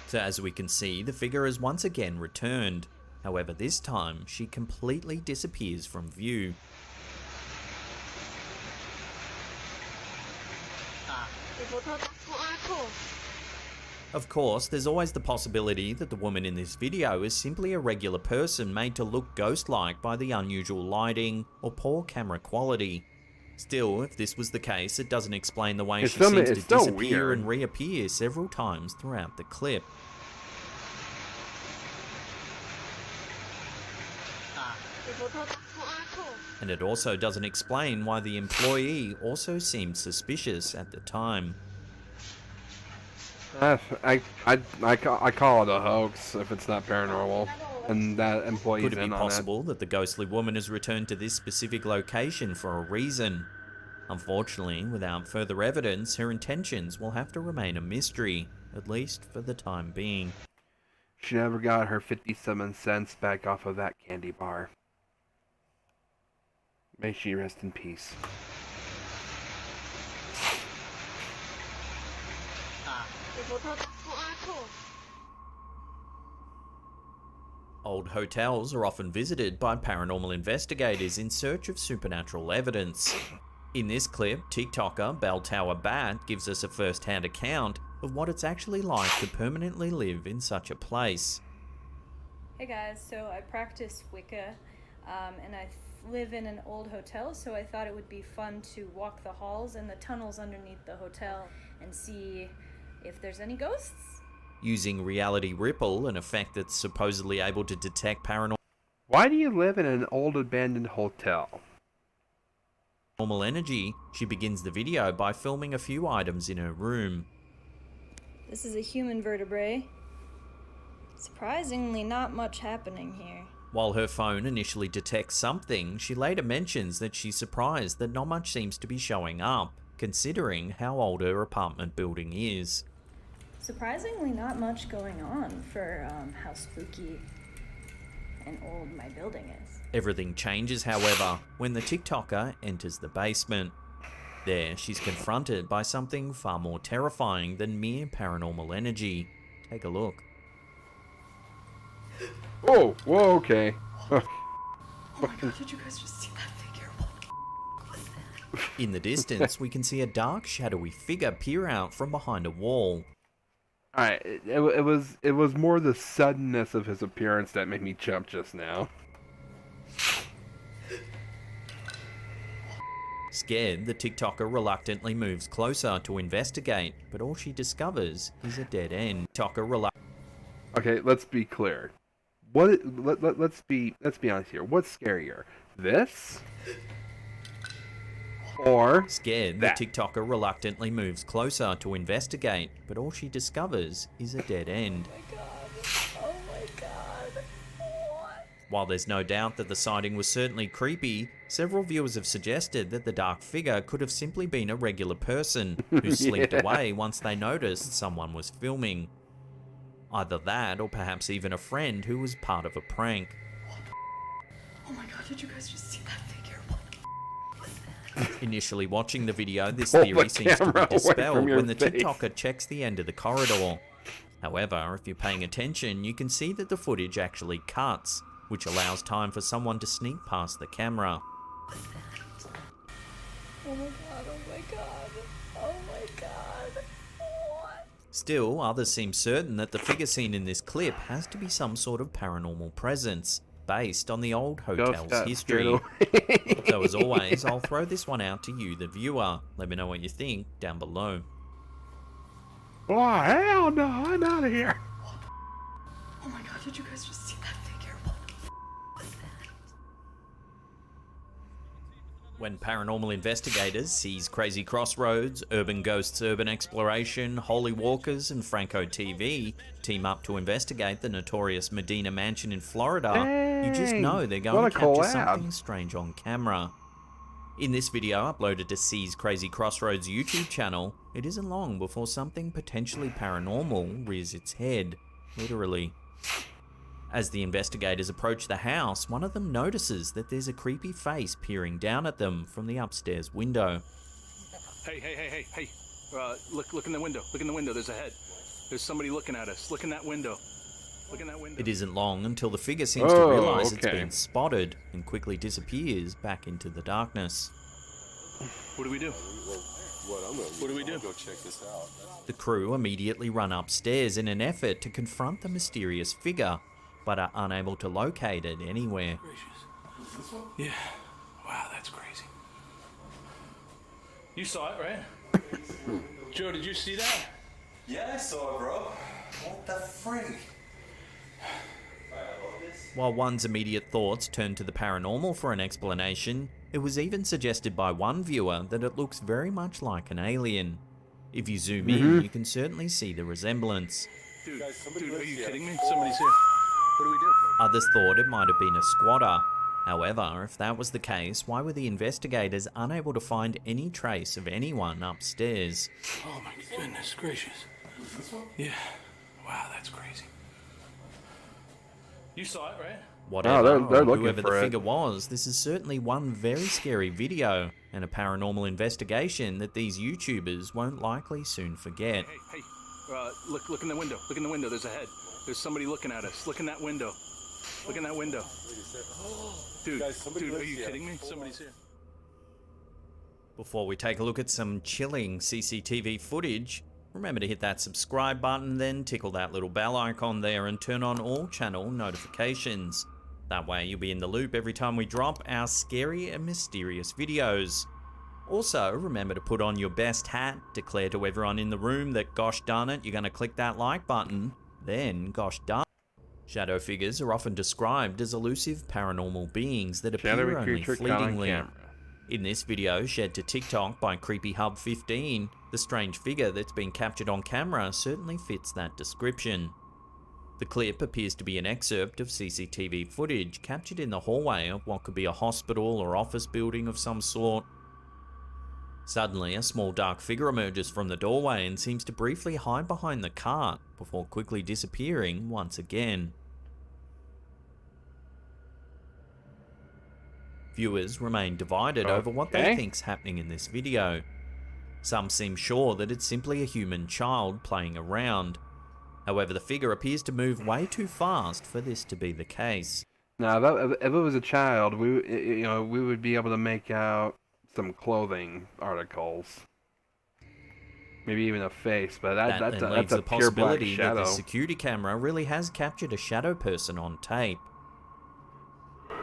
So as we can see, the figure has once again returned. However, this time, she completely disappears from view. Of course, there's always the possibility that the woman in this video is simply a regular person made to look ghost-like by the unusual lighting or poor camera quality. Still, if this was the case, it doesn't explain the way she seems to disappear and reappear several times throughout the clip. And it also doesn't explain why the employee also seemed suspicious at the time. I call it a hoax if it's not paranormal, and that employee's Could it be in on possible that the ghostly woman has returned to this specific location for a reason? Unfortunately, without further evidence, her intentions will have to remain a mystery, at least for the time being. She never got her 57 cents back off of that candy bar. May she rest in peace. Old hotels are often visited by paranormal investigators in search of supernatural evidence. In this clip, TikToker Bell Tower Bat gives us a first-hand account of what it's actually like to permanently live in such a place. Hey guys, so I practice Wicca, and I live in an old hotel, so I thought it would be fun to walk the halls and the tunnels underneath the hotel and see if there's any ghosts. Using Reality Ripple, an effect that's supposedly able to detect paranormal... Why do you live in an old abandoned hotel? ...normal energy, she begins the video by filming a few items in her room. This is a human vertebrae. Surprisingly, not much happening here. While her phone initially detects something, she later mentions that she's surprised that not much seems to be showing up, considering how old her apartment building is. Surprisingly, not much going on for how spooky and old my building is. Everything changes, however, when the TikToker enters the basement. There, she's confronted by something far more terrifying than mere paranormal energy. Take a look. Oh, whoa, okay. Oh my god, did you guys just see that figure? What was that? In the distance, we can see a dark, shadowy figure peer out from behind a wall. Alright, it was more the suddenness of his appearance that made me jump just now. Scared, the TikToker reluctantly moves closer to investigate, but all she discovers is a dead end. Okay, let's be clear. Let's be honest here. What's scarier? This? Or Scared, that? the TikToker reluctantly moves closer to investigate, but all she discovers is a dead end. Oh my god. What? While there's no doubt that the sighting was certainly creepy, several viewers have suggested that the dark figure could have simply been a regular person who slipped away once they noticed someone was filming. Either that, or perhaps even a friend who was part of a prank. Oh my god, did you guys just see that figure? What was that? Initially watching the video, this Pull theory the seems to be camera away dispelled from your when the face. TikToker checks the end of the corridor. However, if you're paying attention, you can see that the footage actually cuts, which allows time for someone to sneak past the camera. What was that? Oh my god, oh my god. Oh my god. What? Still, others seem certain that the figure seen in this clip has to be some sort of paranormal presence, based on the old hotel's history. So as always, I'll throw this one out to you, the viewer. Let me know what you think down below. Oh, hell no, I'm out of here. Oh my god, did you guys just see that figure? What was that? When paranormal investigators seize Crazy Crossroads, Urban Ghosts Urban Exploration, Holy Walkers, and Franco TV team up to investigate the notorious Medina Mansion in Florida, you just know they're going to capture something strange on camera. In this video uploaded to Seize Crazy Crossroads YouTube channel, it isn't long before something potentially paranormal rears its head, literally. As the investigators approach the house, one of them notices that there's a creepy face peering down at them from the upstairs window. Hey. Look in the window. Look in the window. There's a head. There's somebody looking at us. Look in that window. Look in that window. It isn't long until the figure seems to realize it's been spotted and quickly disappears back into the darkness. What do we do? What do we do? Go check this out. The crew immediately run upstairs in an effort to confront the mysterious figure, but are unable to locate it anywhere. Yeah. Wow, that's crazy. You saw it, right? Joe, did you see that? Yeah, I saw it, bro. What the freak? While one's immediate thoughts turn to the paranormal for an explanation, it was even suggested by one viewer that it looks very much like an alien. If you zoom in, you can certainly see the resemblance. Dude, are you kidding me? Somebody's here. What do we do? Others thought it might have been a squatter. However, if that was the case, why were the investigators unable to find any trace of anyone upstairs? Oh my goodness gracious. Yeah. Wow, that's crazy. You saw it, right? Whatever, they're looking whoever for the it. figure was, this is certainly one very scary video and a paranormal investigation that these YouTubers won't likely soon forget. Hey. Look in the window. Look in the window. There's a head. There's somebody looking at us. Look in that window. Look in that window. Dude, are you kidding me? Somebody's here. Before we take a look at some chilling CCTV footage, remember to hit that subscribe button, then tickle that little bell icon there and turn on all channel notifications. That way you'll be in the loop every time we drop our scary and mysterious videos. Also, remember to put on your best hat, declare to everyone in the room that gosh darn it, you're going to click that like button, then gosh darn it. Shadow figures are often described as elusive paranormal beings that appear only fleetingly. In this video, shared to TikTok by CreepyHub15, The strange figure that's been captured on camera certainly fits that description. The clip appears to be an excerpt of CCTV footage captured in the hallway of what could be a hospital or office building of some sort. Suddenly, a small dark figure emerges from the doorway and seems to briefly hide behind the cart before quickly disappearing once again. Viewers remain divided over what they think's happening in this video. Some seem sure that it's simply a human child playing around. However, the figure appears to move way too fast for this to be the case. Now, if it was a child, we would be able to make out some clothing articles, maybe even a face. But that's a pure black shadow. That the security camera really has captured a shadow person on tape.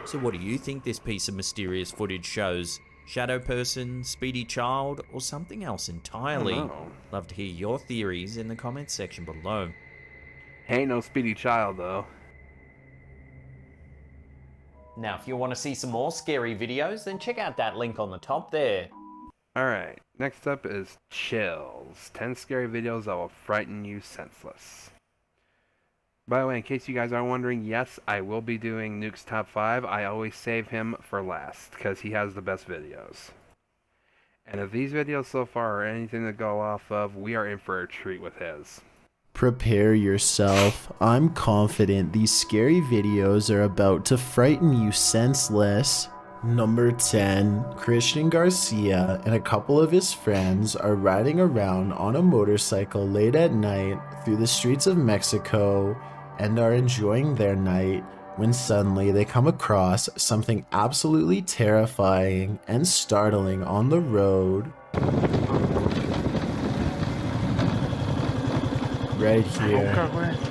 So, what do you think this piece of mysterious footage shows? Shadow person, speedy child, or something else entirely? I don't know. Love to hear your theories in the comments section below. Ain't no speedy child, though. Now, if you want to see some more scary videos, then check out that link on the top there. Alright, next up is Chills. 10 scary videos that will frighten you senseless. By the way, in case you guys are wondering, yes, I will be doing Nuke's Top 5. I always save him for last, because he has the best videos. And if these videos so far are anything to go off of, we are in for a treat with his. Prepare yourself. I'm confident these scary videos are about to frighten you senseless. Number 10. Christian Garcia and a couple of his friends are riding around on a motorcycle late at night through the streets of Mexico and are enjoying their night when suddenly they come across something absolutely terrifying and startling on the road. Right here.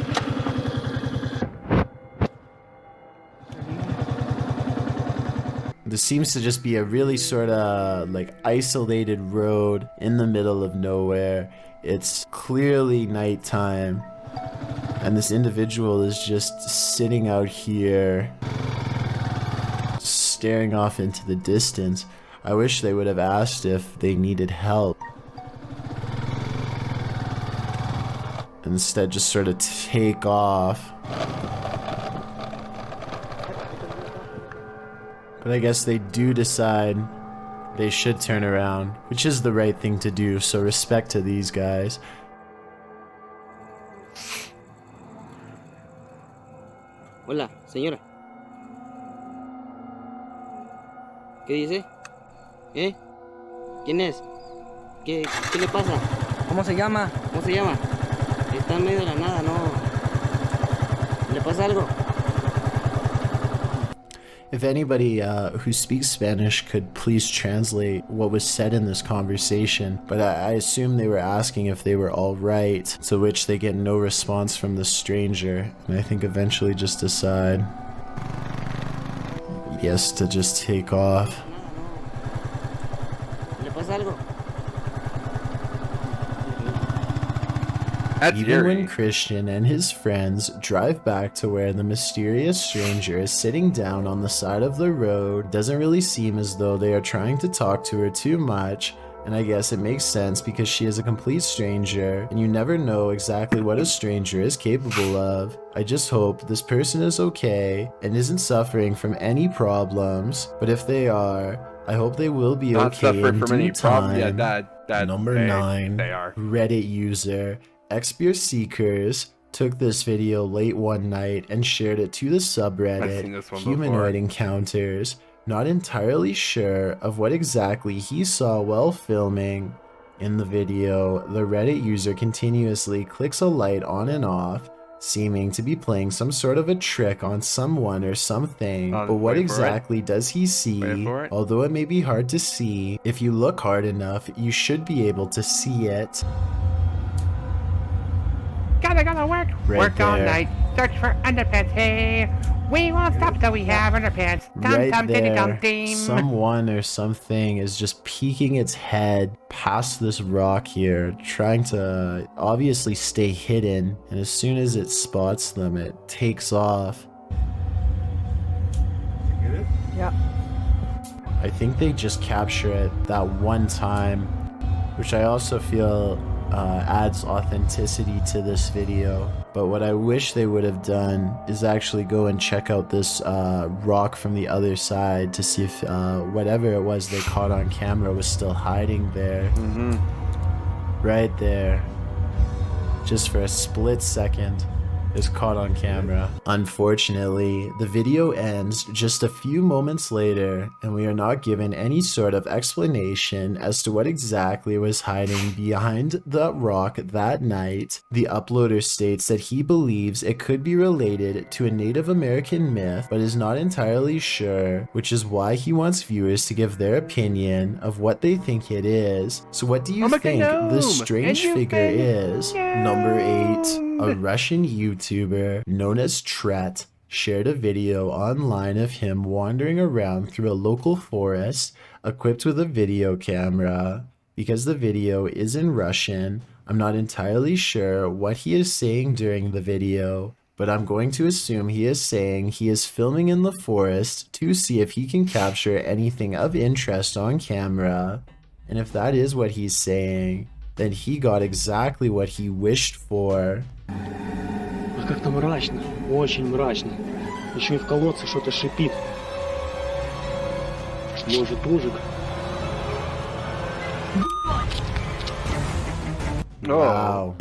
This seems to just be a really sort of like isolated road in the middle of nowhere. It's clearly nighttime, and this individual is just sitting out here staring off into the distance. I wish they would have asked if they needed help. Instead, just sort of take off. But I guess they do decide they should turn around, which is the right thing to do, so respect to these guys. Hola, señora. ¿Qué dice? ¿Quién es? ¿Qué le pasa? ¿Cómo se llama? ¿Cómo se llama? Está en medio de la nada, ¿no? ¿Le pasa algo? If anybody who speaks Spanish could please translate what was said in this conversation, but I assume they were asking if they were all right, to which they get no response from the stranger, and I think eventually just decide, yes, to just take off. ¿Le pasa algo? Even when Christian and his friends drive back to where the mysterious stranger is sitting down on the side of the road, it doesn't really seem as though they are trying to talk to her too much, and I guess it makes sense because she is a complete stranger, and you never know exactly what a stranger is capable of. I just hope this person is okay and isn't suffering from any problems, but if they are, I hope they will be okay in due time. Number 9, they are. Reddit user Expier Seekers took this video late one night and shared it to the subreddit Humanoid Encounters, not entirely sure of what exactly he saw while filming. In the video, the Reddit user continuously clicks a light on and off, seeming to be playing some sort of a trick on someone or something, but what exactly does he see? Although it may be hard to see, if you look hard enough, you should be able to see it. Gotta work. Right Work all there. night. Search for underpants. Hey, we won't stop till we have underpants. Dum Right dum diddy dum there, ding. someone or something is just peeking its head past this rock here, trying to obviously stay hidden, and as soon as it spots them, it takes off. Yeah. I think they just capture it that one time. which I also feel adds authenticity to this video. But what I wish they would have done is actually go and check out this rock from the other side to see if whatever it was they caught on camera was still hiding there. Right there. Just for a split second. Is caught on camera. Unfortunately, the video ends just a few moments later, and we are not given any sort of explanation as to what exactly was hiding behind the rock that night. The uploader states that he believes it could be related to a Native American myth, but is not entirely sure, which is why he wants viewers to give their opinion of what they think it is. So what do you think this strange figure is? Number 8. A Russian YouTuber known as Tret shared a video online of him wandering around through a local forest equipped with a video camera. Because the video is in Russian, I'm not entirely sure what he is saying during the video, but I'm going to assume he is saying he is filming in the forest to see if he can capture anything of interest on camera. And if that is what he's saying, then he got exactly what he wished for. Как-то мрачно, очень мрачно. Еще и в колодце что-то шипит. Может, ужик? Wow.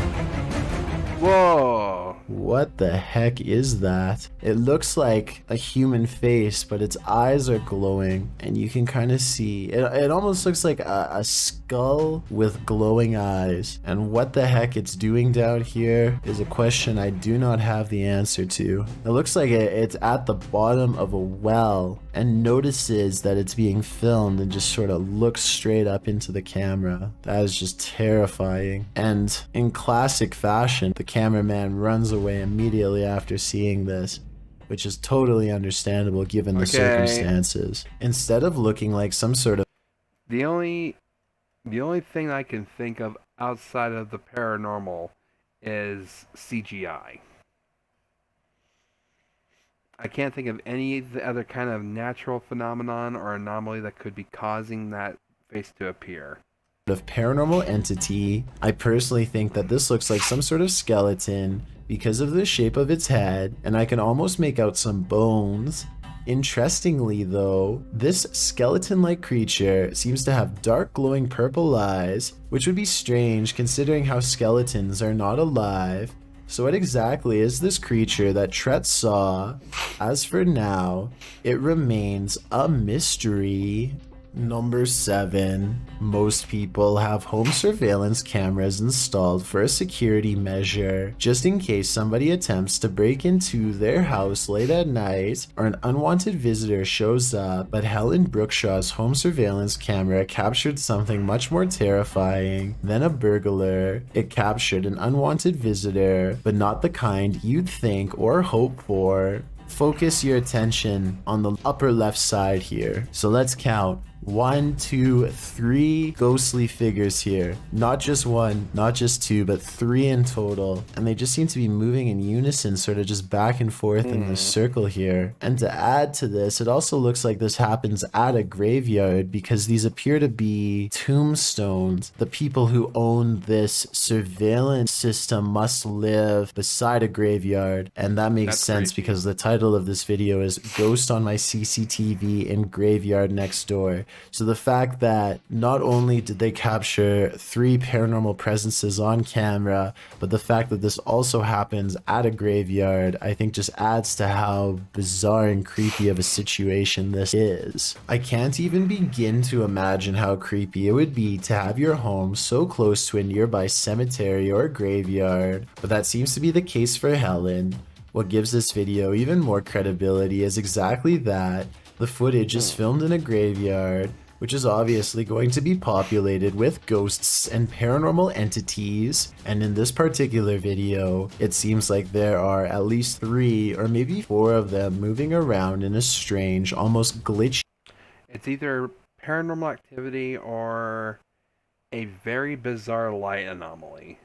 Whoa. What the heck is that? It looks like a human face, but its eyes are glowing, and you can kind of see it almost looks like a skull with glowing eyes. And what the heck it's doing down here is a question I do not have the answer to. It looks like it's at the bottom of a well and notices that it's being filmed and just sort of looks straight up into the camera. That is just terrifying. And in classic fashion, the cameraman runs away immediately after seeing this, which is totally understandable given the circumstances. Instead of looking like some sort of... The only thing I can think of outside of the paranormal is CGI. I can't think of any other kind of natural phenomenon or anomaly that could be causing that face to appear. Of paranormal entity. I personally think that this looks like some sort of skeleton because of the shape of its head, and I can almost make out some bones. Interestingly though, this skeleton-like creature seems to have dark glowing purple eyes, which would be strange considering how skeletons are not alive. So what exactly is this creature that Tret saw? As for now, it remains a mystery. Number 7. Most people have home surveillance cameras installed for a security measure, just in case somebody attempts to break into their house late at night or an unwanted visitor shows up. But Helen Brookshaw's home surveillance camera captured something much more terrifying than a burglar. It captured an unwanted visitor, but not the kind you'd think or hope for. Focus your attention on the upper left side here. So let's count. 1, 2, 3 ghostly figures here. Not just one, not just two, but 3 in total. And they just seem to be moving in unison, sort of just back and forth in this circle here. And to add to this, it also looks like this happens at a graveyard because these appear to be tombstones. The people who own this surveillance system must live beside a graveyard. And that makes sense because the title of this video is Ghost on My CCTV in Graveyard Next Door. So the fact that not only did they capture 3 paranormal presences on camera, but the fact that this also happens at a graveyard, I think just adds to how bizarre and creepy of a situation this is. I can't even begin to imagine how creepy it would be to have your home so close to a nearby cemetery or graveyard, but that seems to be the case for Helen. What gives this video even more credibility is exactly that. The footage is filmed in a graveyard, which is obviously going to be populated with ghosts and paranormal entities, and in this particular video, it seems like there are at least 3 or maybe 4 of them moving around in a strange, almost glitchy... It's either paranormal activity or a very bizarre light anomaly.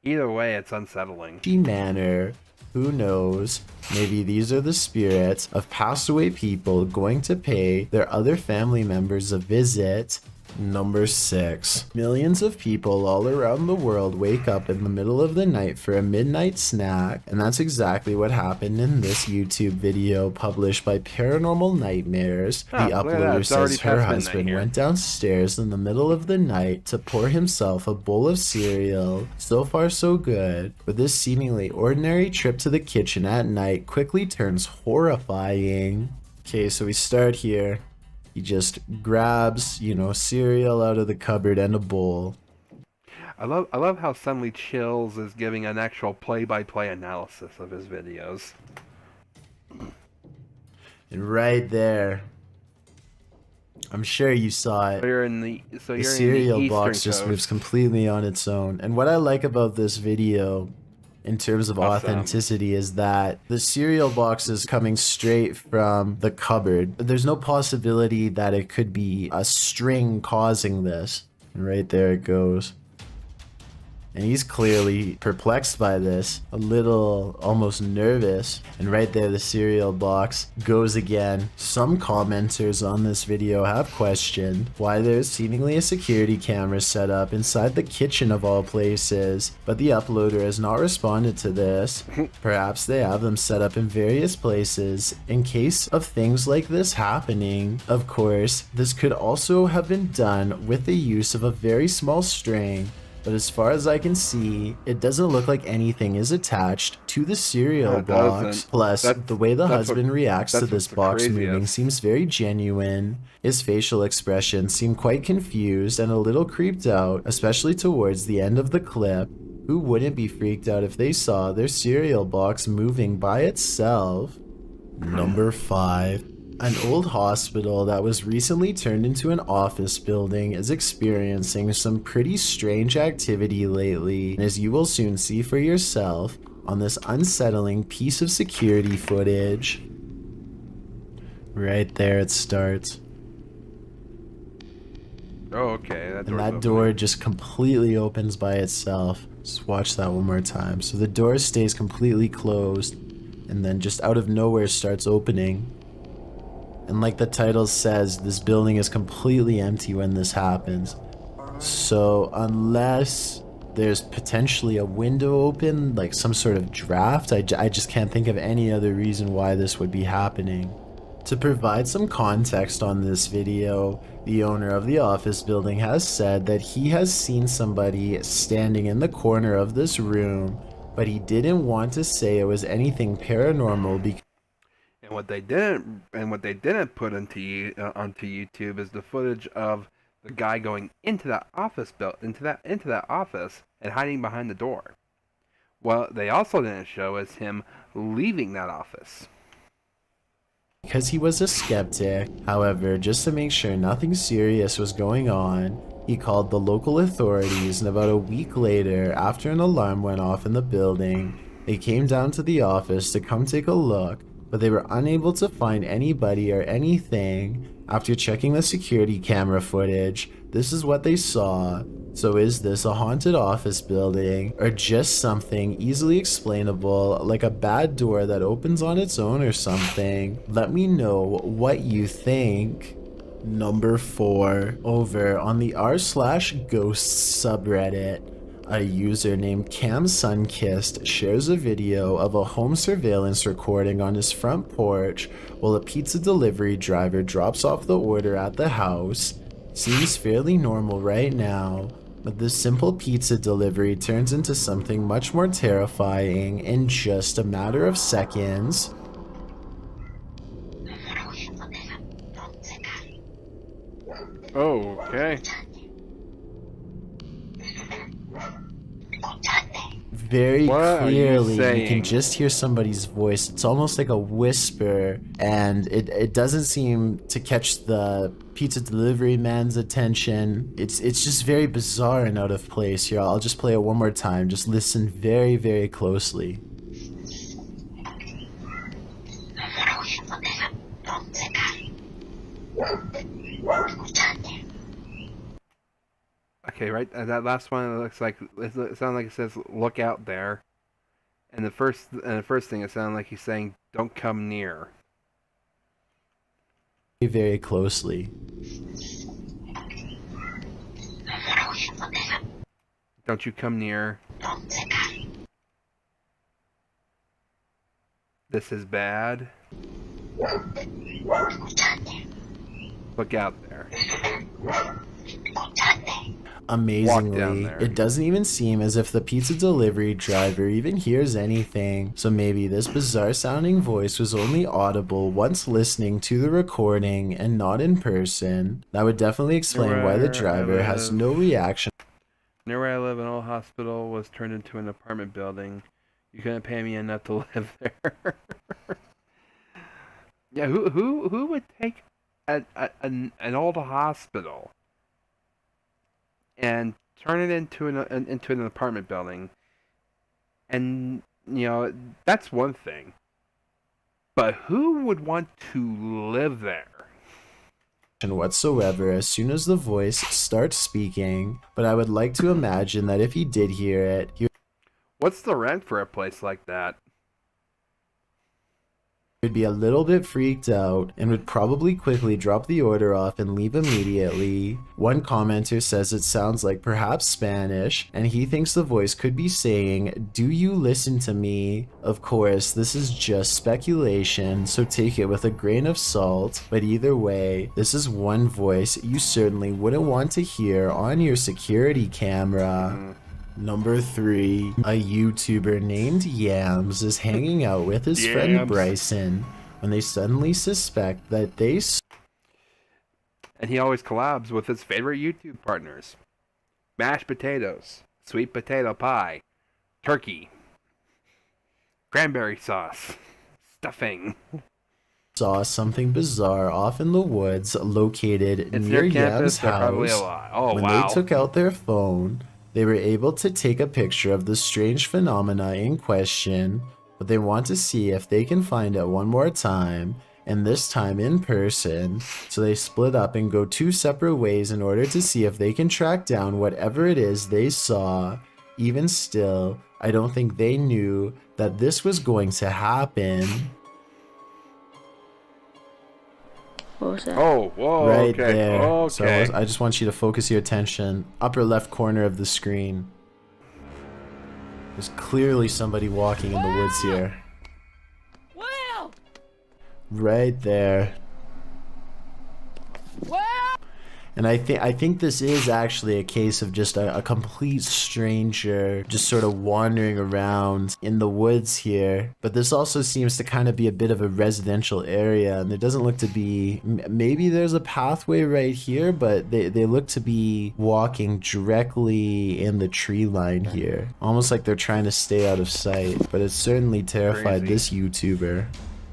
Either way, it's unsettling. ...manner. Who knows? Maybe these are the spirits of passed away people going to pay their other family members a visit. Number 6. Millions of people all around the world wake up in the middle of the night for a midnight snack, and that's exactly what happened in this YouTube video published by Paranormal Nightmares. Oh, The look at that, uploader it's already says her past midnight husband here. went downstairs in the middle of the night to pour himself a bowl of cereal. So far so good, but this seemingly ordinary trip to the kitchen at night quickly turns horrifying. Okay, so we start here. He just grabs, you know, cereal out of the cupboard and a bowl. I love how suddenly Chills is giving an actual play-by-play analysis of his videos. And right there, I'm sure you saw it. So you're in the cereal box Eastern just Coast. moves completely on its own. And what I like about this video, in terms of authenticity, is that the cereal box is coming straight from the cupboard. There's no possibility that it could be a string causing this. And right there it goes. And he's clearly perplexed by this, a little almost nervous. And right there, the cereal box goes again. Some commenters on this video have questioned why there's seemingly a security camera set up inside the kitchen of all places, but the uploader has not responded to this. Perhaps they have them set up in various places in case of things like this happening. Of course, this could also have been done with the use of a very small string. But as far as I can see, it doesn't look like anything is attached to the cereal box. Plus, the way the husband reacts to this box moving seems very genuine. His facial expressions seem quite confused and a little creeped out, especially towards the end of the clip. Who wouldn't be freaked out if they saw their cereal box moving by itself? Number 5. An old hospital that was recently turned into an office building is experiencing some pretty strange activity lately, as you will soon see for yourself on this unsettling piece of security footage. Right there it starts. Oh, okay. And that door just completely opens by itself. Just watch that one more time. So the door stays completely closed, and then just out of nowhere starts opening. And like the title says, this building is completely empty when this happens. So unless there's potentially a window open, like some sort of draft, I just can't think of any other reason why this would be happening. To provide some context on this video, the owner of the office building has said that he has seen somebody standing in the corner of this room, but he didn't want to say it was anything paranormal because And what they didn't put onto YouTube is the footage of the guy going into that office into that office and hiding behind the door. What they also didn't show is him leaving that office. Because he was a skeptic. However, just to make sure nothing serious was going on, he called the local authorities, and about a week later, after an alarm went off in the building, they came down to the office to come take a look, but they were unable to find anybody or anything. After checking the security camera footage, this is what they saw. So is this a haunted office building, or just something easily explainable, like a bad door that opens on its own or something? Let me know what you think. Number 4. Over on the r/ghosts subreddit, a user named Cam Sunkissed shares a video of a home surveillance recording on his front porch while a pizza delivery driver drops off the order at the house. Seems fairly normal right now, but this simple pizza delivery turns into something much more terrifying in just a matter of seconds. Oh, okay. Very What clearly, are you you can just hear somebody's voice. It's almost like a whisper, and it doesn't seem to catch the pizza delivery man's attention. It's just very bizarre and out of place here. I'll just play it one more time. Just listen very, very closely. Okay, right. That last one it looks like it sounds like it says "look out there," and the first thing it sounded like he's saying "don't come near." Very closely. Don't you come near. This is bad. Look out there. Amazingly, it doesn't even seem as if the pizza delivery driver even hears anything, so maybe this bizarre sounding voice was only audible once listening to the recording and not in person. That would definitely explain why the driver has no reaction. Near where I live, an old hospital was turned into an apartment building. You couldn't pay me enough to live there. Yeah, who would take an old hospital and turn it into an apartment building? And that's one thing. But who would want to live there? Whatsoever as soon as the voice starts speaking, but I would like to imagine that if he did hear it, What's the rent for a place like that? would be a little bit freaked out and would probably quickly drop the order off and leave immediately. One commenter says it sounds like perhaps Spanish, and he thinks the voice could be saying, "Do you listen to me?" Of course, this is just speculation, so take it with a grain of salt, but either way, this is one voice you certainly wouldn't want to hear on your security camera. Number 3, a YouTuber named Yams is hanging out with his friend Bryson when they suddenly suspect that they And he always collabs with his favorite YouTube partners. Mashed potatoes, sweet potato pie, turkey, cranberry sauce, stuffing. saw something bizarre off in the woods located near Yams' house. When they took out their phone, they were able to take a picture of the strange phenomena in question, but they want to see if they can find it one more time, and this time in person, so they split up and go 2 separate ways in order to see if they can track down whatever it is they saw. Even still, I don't think they knew that this was going to happen. What was that? Oh, whoa, Right okay. there. Okay. So I just want you to focus your attention. Upper left corner of the screen. There's clearly somebody walking in the woods here. Will! Right there. And I think this is actually a case of just a complete stranger just sort of wandering around in the woods here. But this also seems to kind of be a bit of a residential area, and there doesn't look to be, maybe there's a pathway right here, but they look to be walking directly in the tree line here. Almost like they're trying to stay out of sight, but it certainly terrified this YouTuber.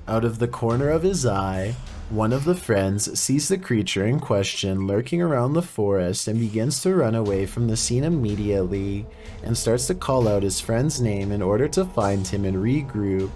Out of the corner of his eye, one of the friends sees the creature in question lurking around the forest and begins to run away from the scene immediately and starts to call out his friend's name in order to find him and regroup.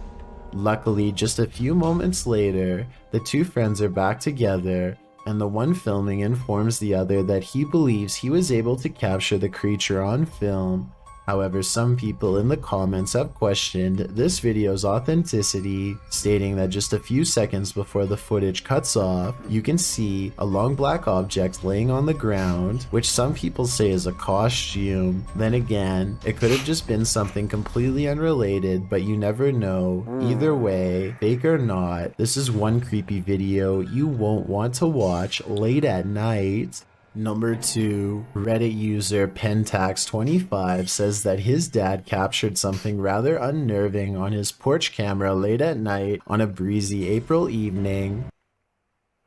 Luckily, just a few moments later, the 2 friends are back together, and the one filming informs the other that he believes he was able to capture the creature on film. However, some people in the comments have questioned this video's authenticity, stating that just a few seconds before the footage cuts off, you can see a long black object laying on the ground, which some people say is a costume. Then again, it could have just been something completely unrelated, but you never know. Either way, fake or not, this is one creepy video you won't want to watch late at night. Number 2, Reddit user Pentax25 says that his dad captured something rather unnerving on his porch camera late at night on a breezy April evening.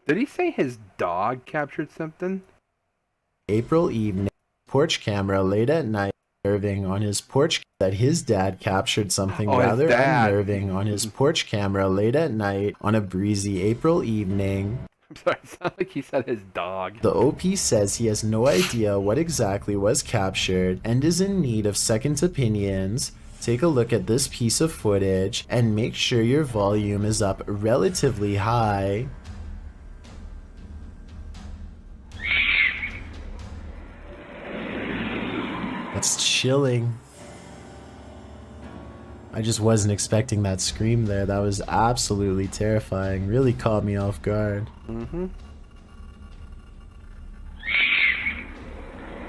Did he say his dog captured something? April evening, porch camera late at night, unnerving on his porch, that his dad captured something rather unnerving on his porch camera late at night on a breezy April evening. I'm sorry, it sounded like he said his dog. The OP says he has no idea what exactly was captured and is in need of second opinions. Take a look at this piece of footage and make sure your volume is up relatively high. That's chilling. I just wasn't expecting that scream there. That was absolutely terrifying. Really caught me off guard.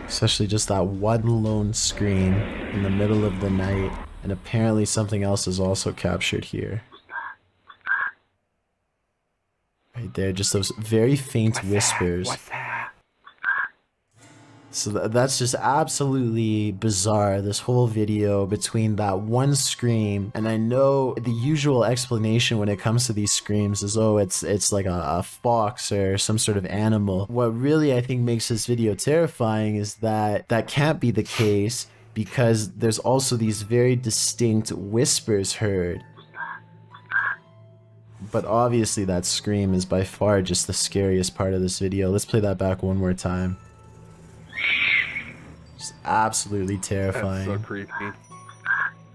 So especially just that one lone scream in the middle of the night. And apparently something else is also captured here. Right there, just those very faint whispers. What's that? So that's just absolutely bizarre, this whole video between that one scream. And I know the usual explanation when it comes to these screams is, oh, it's like a fox or some sort of animal. What really I think makes this video terrifying is that that can't be the case, because there's also these very distinct whispers heard. But obviously that scream is by far just the scariest part of this video. Let's play that back one more time. Just absolutely terrifying. That's so creepy.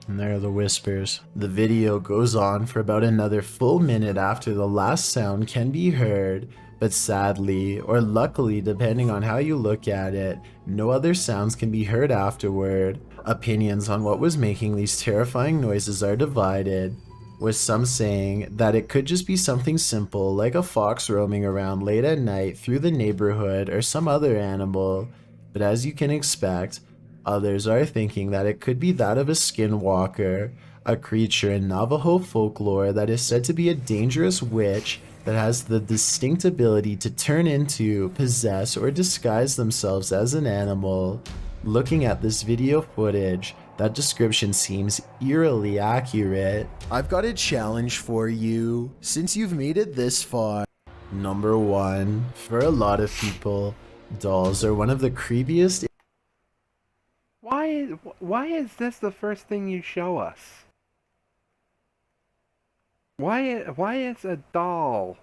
And there are the whispers. The video goes on for about another full minute after the last sound can be heard, but sadly, or luckily depending on how you look at it, no other sounds can be heard afterward. Opinions on what was making these terrifying noises are divided, with some saying that it could just be something simple like a fox roaming around late at night through the neighborhood or some other animal, but as you can expect, others are thinking that it could be that of a skinwalker, a creature in Navajo folklore that is said to be a dangerous witch that has the distinct ability to turn into, possess, or disguise themselves as an animal. Looking at this video footage, that description seems eerily accurate. I've got a challenge for you, since you've made it this far. Number 1, for a lot of people, dolls are one of the creepiest. Why is this the first thing you show us? Why is a doll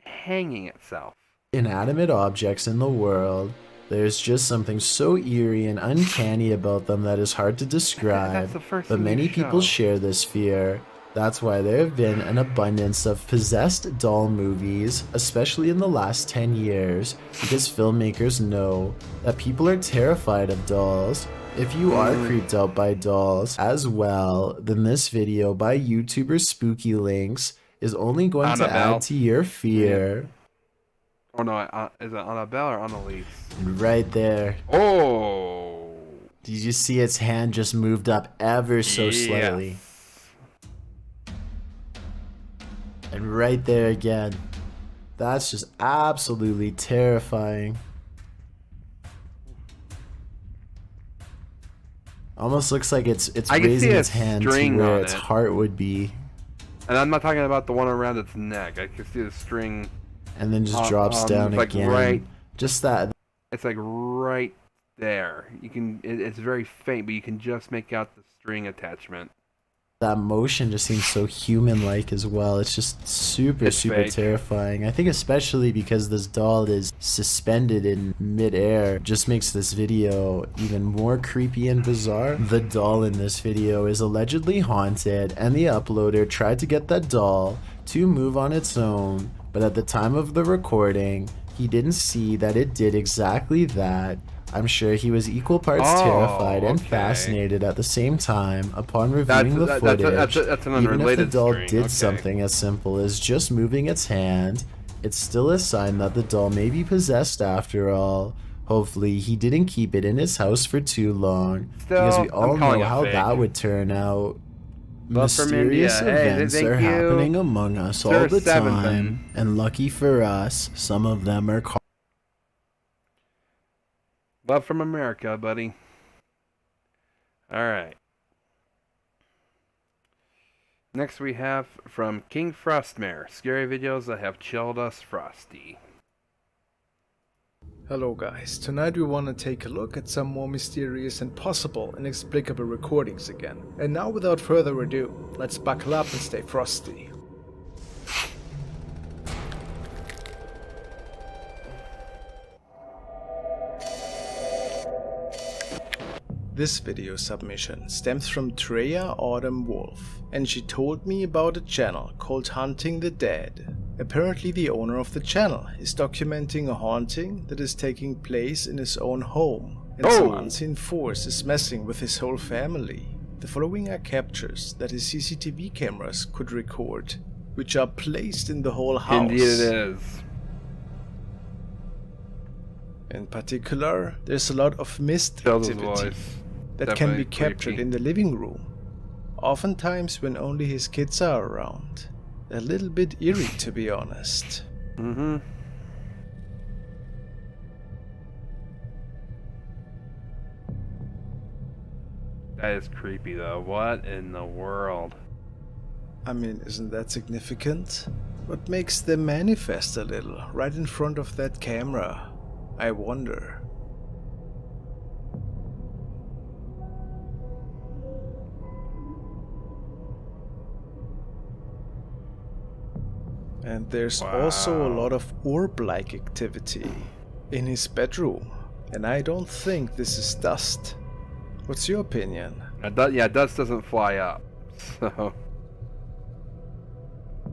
hanging itself? Inanimate objects in the world. There's just something so eerie and uncanny about them that is hard to describe, but many people share this fear. That's why there have been an abundance of possessed doll movies, especially in the last 10 years, because filmmakers know that people are terrified of dolls. If you are creeped out by dolls as well, then this video by YouTuber Spooky Links is only going to add to your fear. Yeah. Oh no, is it Annabelle or Annalise? Right there. Oh! Did you see its hand just moved up ever so slightly? And right there again. That's just absolutely terrifying. Almost looks like it's raising its hand to where its heart would be. And I'm not talking about the one around its neck. I can see the string. And then just drops down like again. Right, just that. It's like right there. You can. It's very faint, but you can just make out the string attachment. That motion just seems so human-like as well. It's just super fake. Terrifying. I think especially because this doll is suspended in mid-air, just makes this video even more creepy and bizarre. The doll in this video is allegedly haunted, and the uploader tried to get that doll to move on its own, but at the time of the recording, he didn't see that it did exactly that. I'm sure he was equal parts terrified and fascinated at the same time upon reviewing the footage. That's an Even if the unrelated doll string. did something as simple as just moving its hand, it's still a sign that the doll may be possessed after all. Hopefully, he didn't keep it in his house for too long, because we all know how that would turn out. Mysterious events are happening among us all the time, and lucky for us, some of them are called. Love from America, buddy. Alright. Next we have from King Frostmare. Scary videos that have chilled us frosty. Hello guys, tonight we want to take a look at some more mysterious and possible inexplicable recordings again. And now without further ado, let's buckle up and stay frosty. This video submission stems from Treya Autumn Wolf, and she told me about a channel called Hunting the Dead. Apparently the owner of the channel is documenting a haunting that is taking place in his own home, and some unseen force is messing with his whole family. The following are captures that his CCTV cameras could record, which are placed in the whole house. Indeed it is. In particular, there's a lot of mist Tells his activity voice. that can be Definitely captured creepy. in the living room. Oftentimes when only his kids are around. A little bit eerie, to be honest. Mm-hmm. That is creepy though. What in the world? I mean, isn't that significant? What makes them manifest a little, right in front of that camera? I wonder. And there's also a lot of orb-like activity in his bedroom. And I don't think this is dust. What's your opinion? Yeah, dust doesn't fly up. So...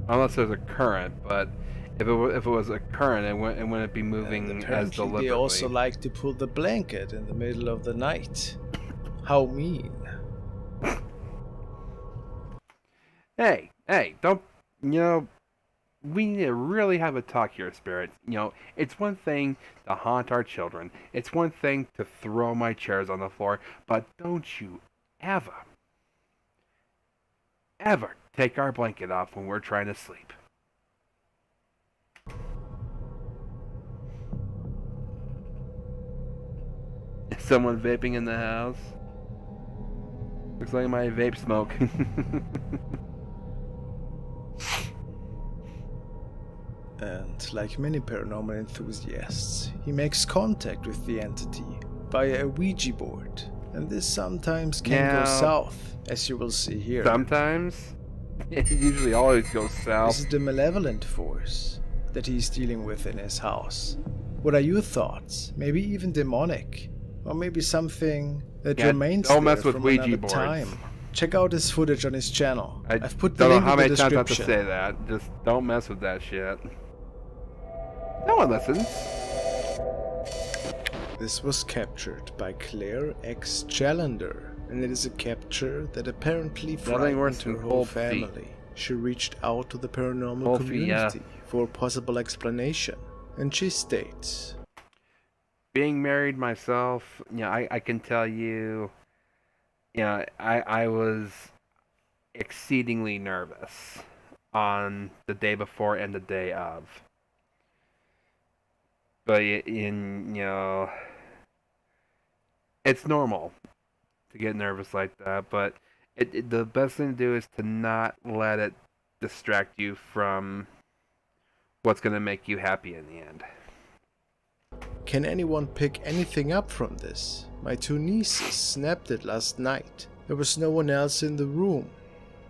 unless there's a current, but if it was a current, it wouldn't be moving as deliberately. They also like to pull the blanket in the middle of the night. How mean. Hey, don't, we need to really have a talk here, spirits. It's one thing to haunt our children. It's one thing to throw my chairs on the floor, but don't you ever take our blanket off when we're trying to sleep. Is someone vaping in the house? Looks like my vape smoke. And like many paranormal enthusiasts, he makes contact with the entity via a Ouija board. And this sometimes can go south, as you will see here. Sometimes? It usually always goes south. This is the malevolent force that he's dealing with in his house. What are your thoughts? Maybe even demonic? Or maybe something that remains don't there mess with from Ouija another boards. time? Check out his footage on his channel. I've put the don't know link how in the many times I have to description. say that. Just don't mess with that shit. No one listens. This was captured by Claire X. Chalander, and it is a capture that apparently frightened her whole family. She reached out to the paranormal community for a possible explanation, and she states, being married myself, I can tell you, I was exceedingly nervous on the day before and the day of. But it's normal to get nervous like that, but the best thing to do is to not let it distract you from what's going to make you happy in the end. Can anyone pick anything up from this? My two nieces snapped it last night. There was no one else in the room,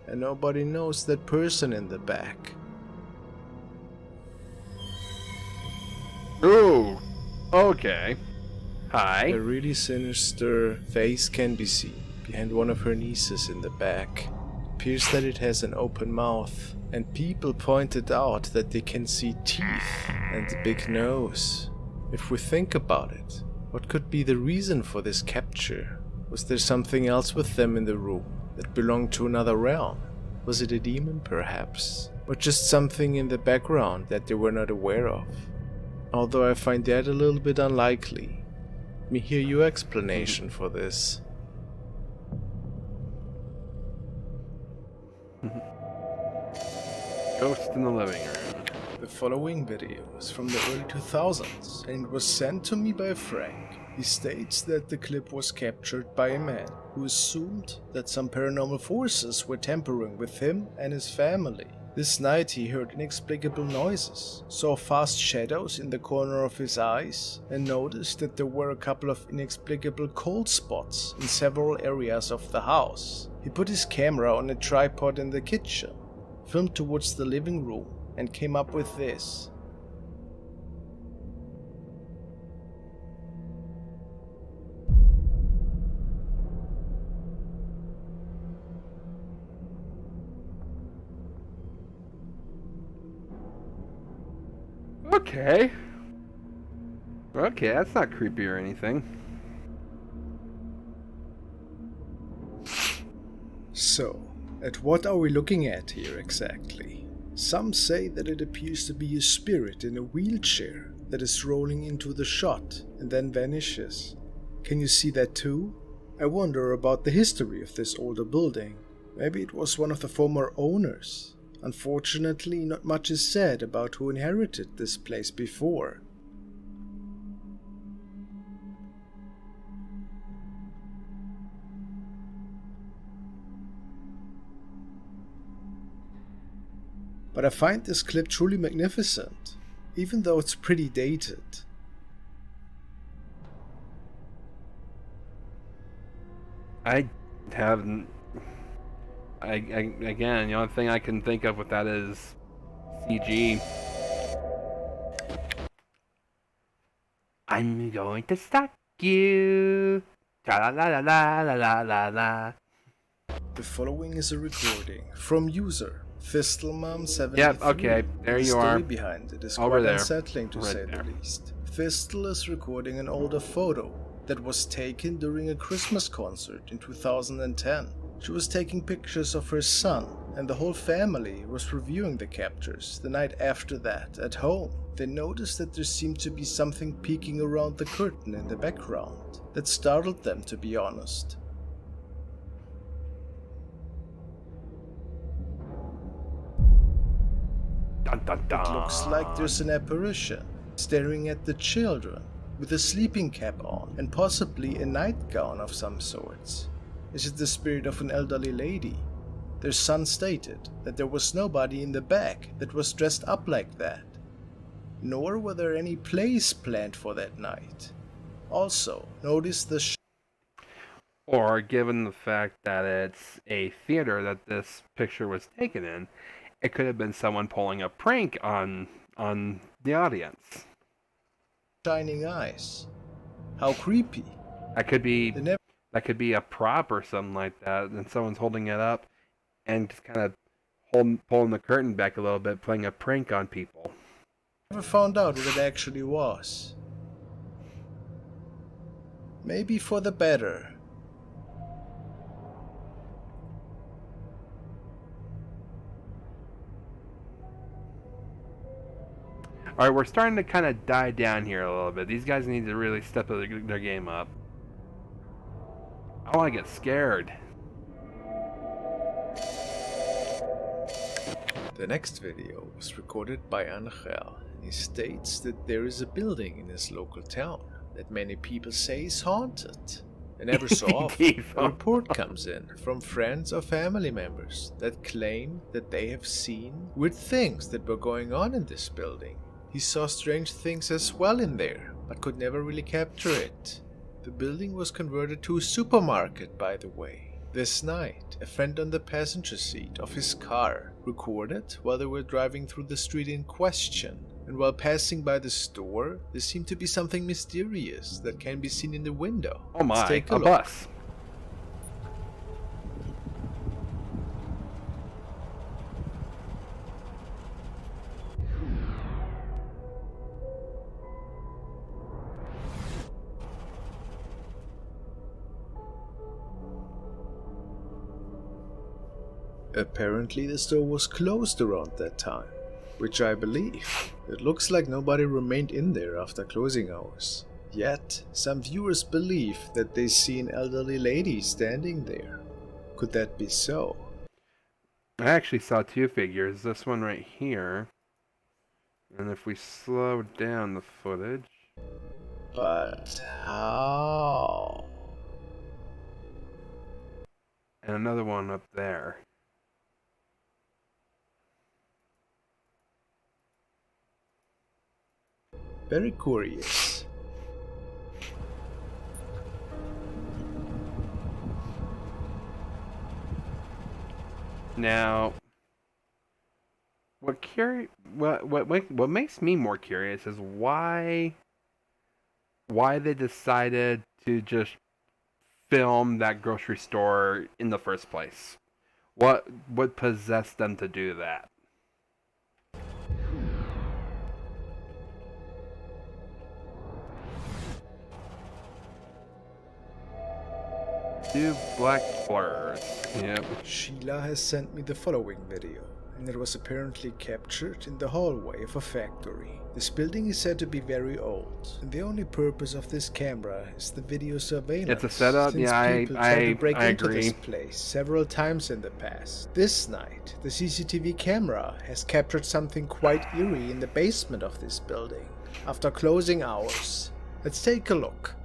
and nobody knows that person in the back. Ooh, okay. Hi. A really sinister face can be seen behind one of her nieces in the back. It appears that it has an open mouth, and people pointed out that they can see teeth and a big nose. If we think about it, what could be the reason for this capture? Was there something else with them in the room that belonged to another realm? Was it a demon perhaps? Or just something in the background that they were not aware of? Although I find that a little bit unlikely. Let me hear your explanation for this. Ghost in the living room. The following video is from the early 2000s and it was sent to me by Frank. He states that the clip was captured by a man who assumed that some paranormal forces were tampering with him and his family. This night he heard inexplicable noises, saw fast shadows in the corner of his eyes, and noticed that there were a couple of inexplicable cold spots in several areas of the house. He put his camera on a tripod in the kitchen, filmed towards the living room, and came up with this. Okay. Okay, that's not creepy or anything. So, at what are we looking at here exactly? Some say that it appears to be a spirit in a wheelchair that is rolling into the shot and then vanishes. Can you see that too? I wonder about the history of this older building. Maybe it was one of the former owners. Unfortunately, not much is said about who inherited this place before. But I find this clip truly magnificent, even though it's pretty dated. I haven't. Again, the only thing I can think of with that is CG. I'm going to stalk you. La la la la la la la la. The following is a recording from user Fistelmom73. Yep, okay, there the you story are. behind it is Over quite there. unsettling to Right say there. the least. Fistel is recording an older photo that was taken during a Christmas concert in 2010. She was taking pictures of her son, and the whole family was reviewing the captures the night after that at home. They noticed that there seemed to be something peeking around the curtain in the background that startled them, to be honest. Dun, dun, dun. It looks like there's an apparition staring at the children with a sleeping cap on and possibly a nightgown of some sorts. Is it the spirit of an elderly lady? Their son stated that there was nobody in the back that was dressed up like that, nor were there any plays planned for that night. Also, notice the Or given the fact that it's a theater that this picture was taken in, it could have been someone pulling a prank on the audience. shining eyes. How creepy. That could be a prop or something like that, and someone's holding it up and just kind of pulling the curtain back a little bit, playing a prank on people. Never found out what it actually was. Maybe for the better. Alright, we're starting to kind of die down here a little bit. These guys need to really step their game up. I want to get scared. The next video was recorded by Angel. He states that there is a building in his local town that many people say is haunted. And ever so often, a report comes in from friends or family members that claim that they have seen weird things that were going on in this building. He saw strange things as well in there, but could never really capture it. The building was converted to a supermarket, by the way. This night, a friend on the passenger seat of his car recorded while they were driving through the street in question. And while passing by the store, there seemed to be something mysterious that can be seen in the window. Oh my, Let's take a look. bus. Apparently the store was closed around that time, which I believe. It looks like nobody remained in there after closing hours. Yet, some viewers believe that they see an elderly lady standing there. Could that be so? I actually saw two figures. This one right here. And if we slow down the footage... But how? And another one up there. Very curious. Now, what makes me more curious is why they decided to just film that grocery store in the first place. What possessed them to do that? Two black blurs. Yep. Sheila has sent me the following video. and it was apparently captured in the hallway of a factory. This building is said to be very old, and the only purpose of this camera is the video surveillance. It's a setup. Since Yeah, people tried to break I into agree. this place several times in the past. This night, the CCTV camera has captured something quite eerie in the basement of this building. After closing hours, let's take a look.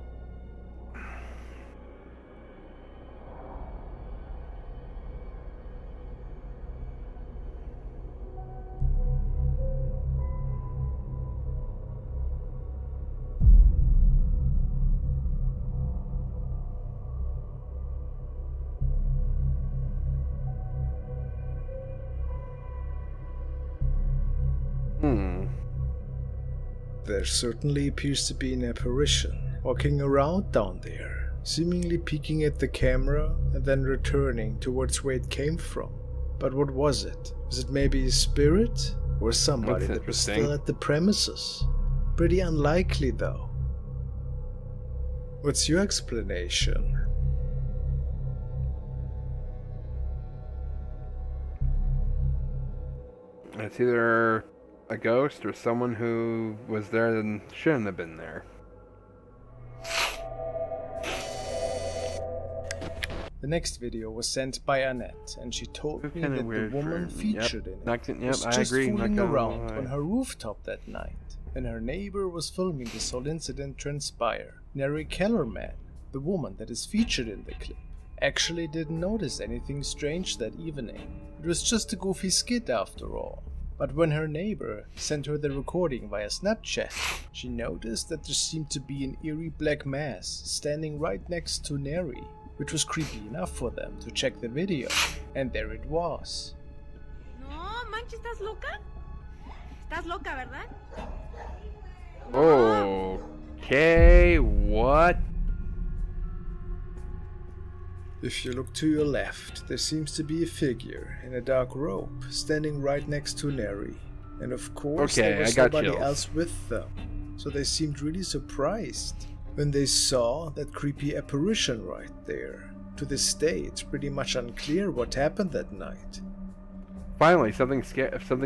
There certainly appears to be an apparition walking around down there, seemingly peeking at the camera and then returning towards where it came from. But what was it? Was it maybe a spirit? Or somebody that was still at the premises? Pretty unlikely though. What's your explanation? It's either a ghost or someone who was there and shouldn't have been there. The next video was sent by Annette, and she told me that the woman featured in it was just fooling around on her rooftop that night, and her neighbor was filming this whole incident transpire. Neri Kellerman, the woman that is featured in the clip, actually didn't notice anything strange that evening. It was just a goofy skit after all. But when her neighbor sent her the recording via Snapchat, she noticed that there seemed to be an eerie black mass standing right next to Neri, which was creepy enough for them to check the video, and there it was. No, manches, ¿estás loca? ¿Estás loca, verdad? Okay, what? If you look to your left, there seems to be a figure in a dark robe standing right next to Neri. And of course there was nobody else with them, so they seemed really surprised when they saw that creepy apparition right there. To this day, it's pretty much unclear what happened that night. Finally, something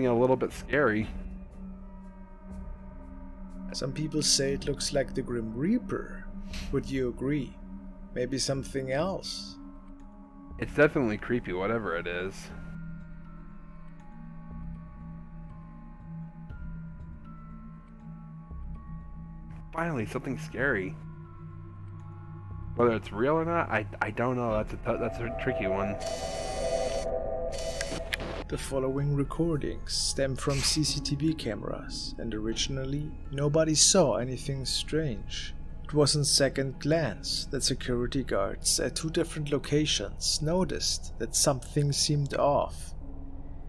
a little bit scary. Some people say it looks like the Grim Reaper. Would you agree? Maybe something else? It's definitely creepy, whatever it is. Finally, something scary. Whether it's real or not, I don't know. That's a tricky one. The following recordings stem from CCTV cameras, and originally nobody saw anything strange. It was on second glance that security guards at two different locations noticed that something seemed off.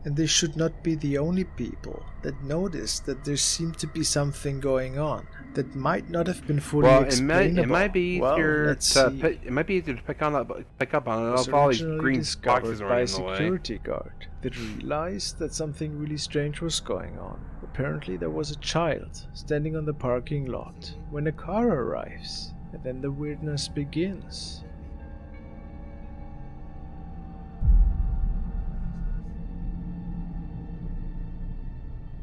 And they should not be the only people that noticed that there seemed to be something going on that might not have been fully explainable. It might be easier to pick up on it if all these green boxes are by a in the way. security guard that realized that something really strange was going on. Apparently there was a child standing on the parking lot when a car arrives, and then the weirdness begins.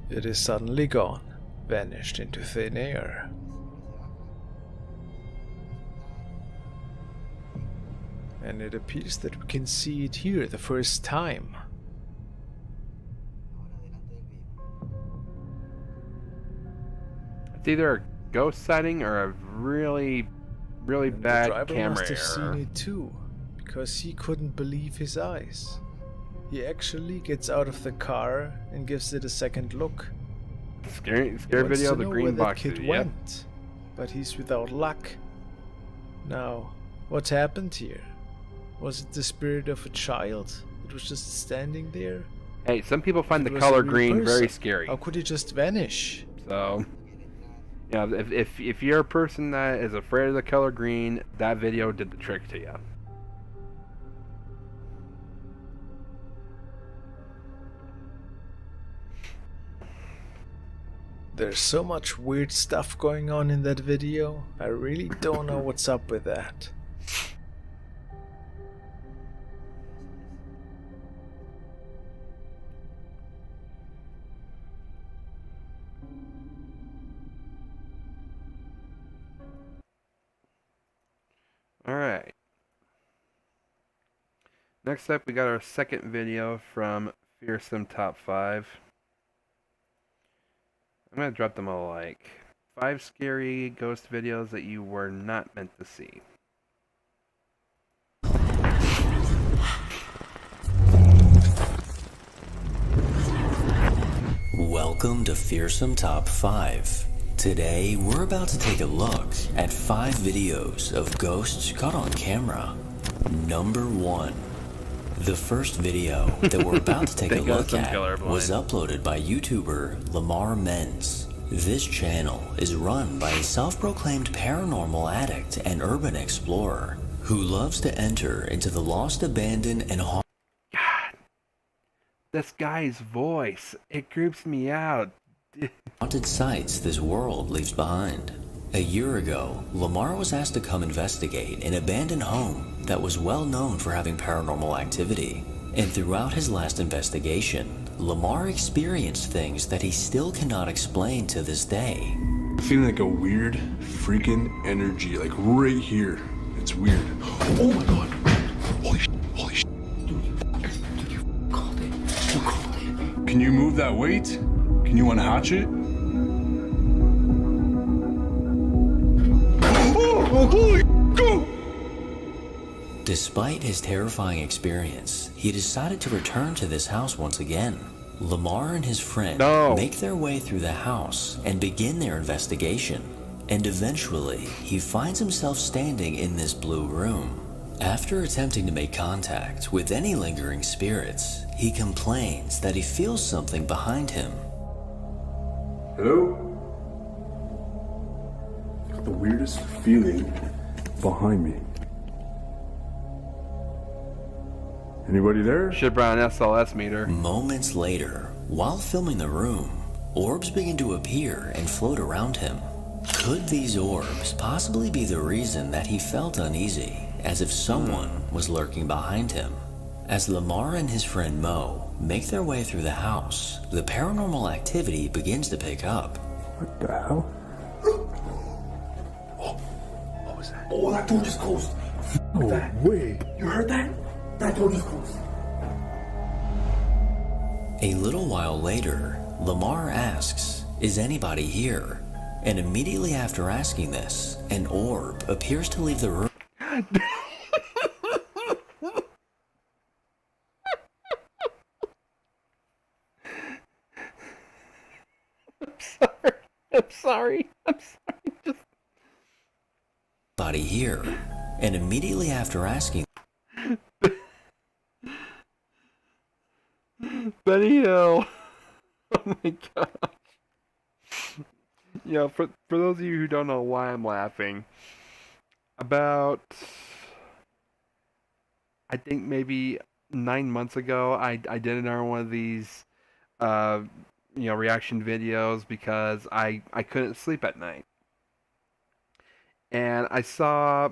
It is suddenly gone, vanished into thin air. And it appears that we can see it here the first time. It's either a ghost sighting or a really bad The driver camera must have error. seen it too, because he couldn't believe his eyes. He actually gets out of the car and gives it a second look. Scary He video wants of to the know green where that box. kid went, but he's without luck. Now, what happened here? Was it the spirit of a child that was just standing there? Hey, some people find If the it was a color real green very person, scary. How could he just vanish? So, yeah, if you're a person that is afraid of the color green, that video did the trick to you. There's so much weird stuff going on in that video, I really don't know what's up with that. Next up, we got our second video from Fearsome Top 5. I'm going to drop them all like 5 scary ghost videos that you were not meant to see. Welcome to Fearsome Top 5. Today, we're about to take a look at 5 videos of ghosts caught on camera. Number 1. The first video that we're about to take a look at was uploaded by YouTuber Lamar Menz. This channel is run by a self-proclaimed paranormal addict and urban explorer who loves to enter into the lost, abandoned, and haunted. This guy's voice, it creeps me out. Haunted sites this world leaves behind. A year ago, Lamar was asked to come investigate an abandoned home that was well known for having paranormal activity. And throughout his last investigation, Lamar experienced things that he still cannot explain to this day. Feeling like a weird freaking energy, like right here. It's weird. Oh my god. Holy shit. Holy shit. Can you move that weight? Can you unhatch it? Oh, holy go! Despite his terrifying experience, he decided to return to this house once again. Lamar and his friend make their way through the house and begin their investigation. And eventually, he finds himself standing in this blue room. After attempting to make contact with any lingering spirits, he complains that he feels something behind him. Hello? I got the weirdest feeling behind me. Anybody there? Should run an SLS meter. Moments later, while filming the room, orbs begin to appear and float around him. Could these orbs possibly be the reason that he felt uneasy, as if someone was lurking behind him? As Lamar and his friend Mo make their way through the house, the paranormal activity begins to pick up. What the hell? What was that? Oh, that door just closed. No way. You heard that? That door just closed. A little while later, Lamar asks, "Is anybody here?" And immediately after asking this, an orb appears to leave the room. I'm sorry. Just body here. And immediately after asking, Benny Hill. Oh my gosh. Yeah, for those of you who don't know why I'm laughing, about, I think maybe 9 months ago, I did another one of these, reaction videos because I couldn't sleep at night, and I saw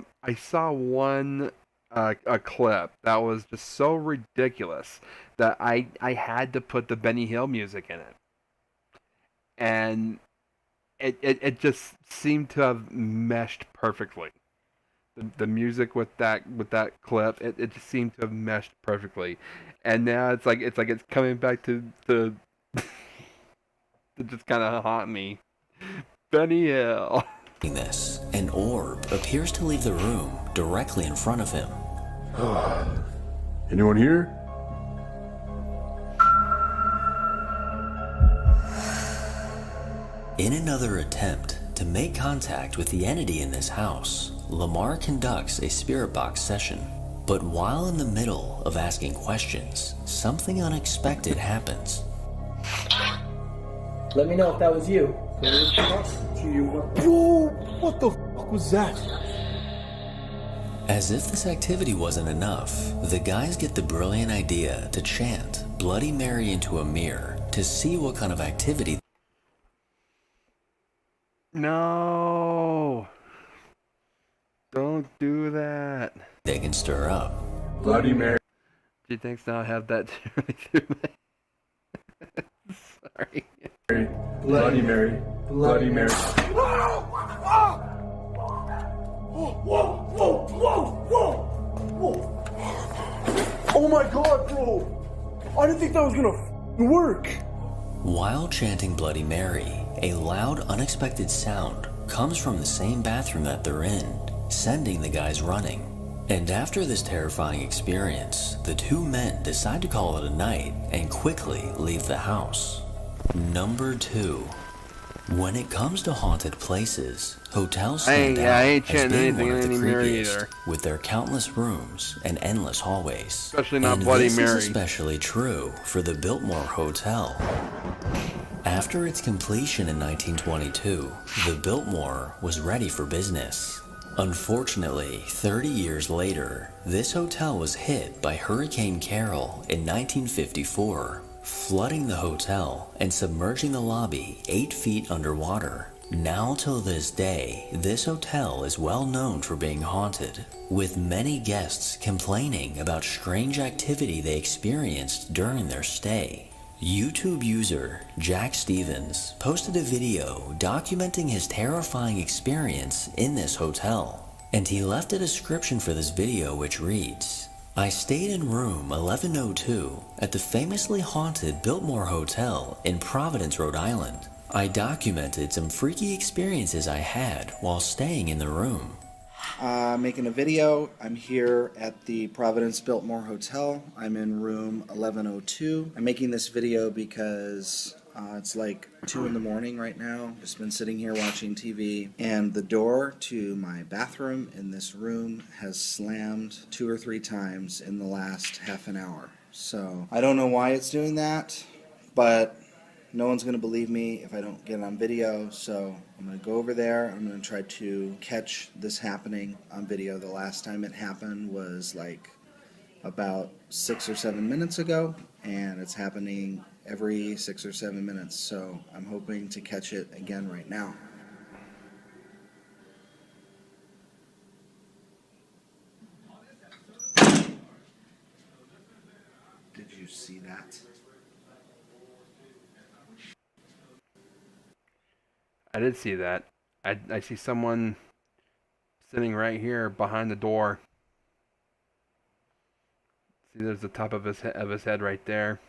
one a clip that was just so ridiculous that I had to put the Benny Hill music in it, and it just seemed to have meshed perfectly. The music with that clip, it just seemed to have meshed perfectly, and now it's coming back to just kind of haunt me. Benny Hill. This, an orb appears to leave the room directly in front of him. Anyone here? In another attempt to make contact with the entity in this house, Lamar conducts a spirit box session. But while in the middle of asking questions, something unexpected happens. Let me know if that was you. Yo, what the fuck was that? As if this activity wasn't enough, the guys get the brilliant idea to chant Bloody Mary into a mirror to see what kind of activity. No! Don't do that. They can stir up. Bloody Mary. She thinks now I have that through my... Sorry. Bloody Mary. Bloody Mary. Whoa, whoa, whoa, whoa, whoa, whoa. Oh my god, bro! I didn't think that was gonna work! While chanting Bloody Mary, a loud, unexpected sound comes from the same bathroom that they're in, sending the guys running. And after this terrifying experience, the two men decide to call it a night and quickly leave the house. Number 2. When it comes to haunted places, hotels stand out as being one of the creepiest, with their countless rooms and endless hallways. Especially not And Bloody this Mary. is especially true for the Biltmore Hotel. After its completion in 1922, the Biltmore was ready for business. Unfortunately, 30 years later, this hotel was hit by Hurricane Carol in 1954, flooding the hotel and submerging the lobby 8 feet underwater. Now till this day, this hotel is well known for being haunted, with many guests complaining about strange activity they experienced during their stay. YouTube user Jack Stevens posted a video documenting his terrifying experience in this hotel, and he left a description for this video which reads, "I stayed in room 1102 at the famously haunted Biltmore Hotel in Providence, Rhode Island. I documented some freaky experiences I had while staying in the room." Making a video. I'm here at the Providence Biltmore Hotel. I'm in room 1102. I'm making this video because it's like 2 in the morning right now. Just been sitting here watching TV, and the door to my bathroom in this room has slammed 2 or 3 times in the last half an hour. So I don't know why it's doing that, but no one's going to believe me if I don't get it on video, so I'm going to go over there. I'm going to try to catch this happening on video. The last time it happened was like about 6 or 7 minutes ago, and it's happening every 6 or 7 minutes, so I'm hoping to catch it again right now. Did you see that? I did see that. I see someone sitting right here behind the door. See, there's the top of his head right there.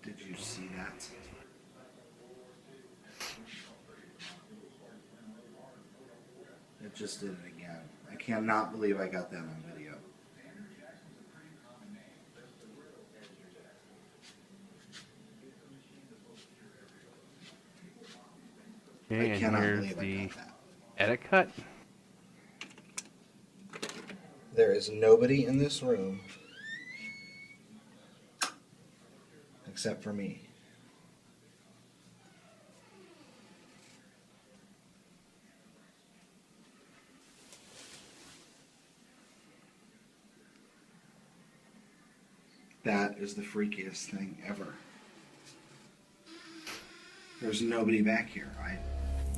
Did you see that? It just did it again. I cannot believe I got that on video. Okay, and here's the edit cut. There is nobody in this room except for me. That is the freakiest thing ever. There's nobody back here.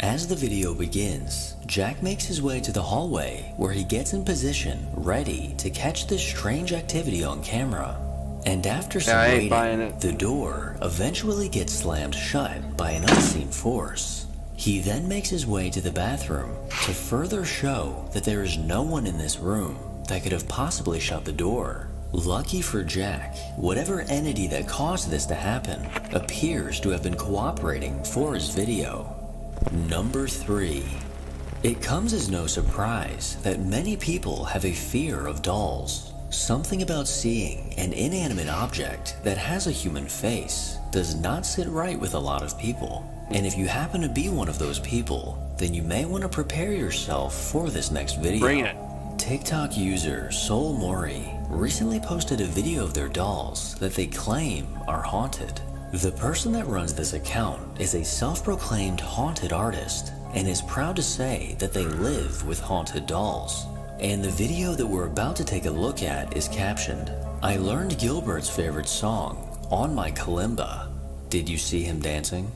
As the video begins, Jack makes his way to the hallway where he gets in position, ready to catch this strange activity on camera. And after some waiting, the door eventually gets slammed shut by an unseen force. He then makes his way to the bathroom to further show that there is no one in this room that could have possibly shut the door. Lucky for Jack, whatever entity that caused this to happen appears to have been cooperating for his video. Number 3. It comes as no surprise that many people have a fear of dolls. Something about seeing an inanimate object that has a human face does not sit right with a lot of people. And if you happen to be one of those people, then you may want to prepare yourself for this next video. Bring it. TikTok user Soul Mori recently posted a video of their dolls that they claim are haunted. The person that runs this account is a self-proclaimed haunted artist and is proud to say that they live with haunted dolls. And the video that we're about to take a look at is captioned, "I learned Gilbert's favorite song on my kalimba. Did you see him dancing?"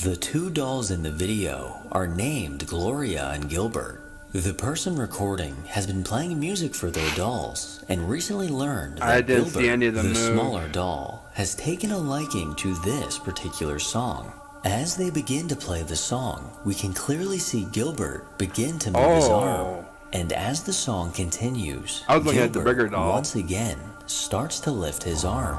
The two dolls in the video are named Gloria and Gilbert. The person recording has been playing music for their dolls and recently learned I that didn't see Gilbert, any of them the move. smaller doll, has taken a liking to this particular song. As they begin to play the song, we can clearly see Gilbert begin to move his arm. And as the song continues, I was looking at Gilbert the bigger doll. once again starts to lift his arm.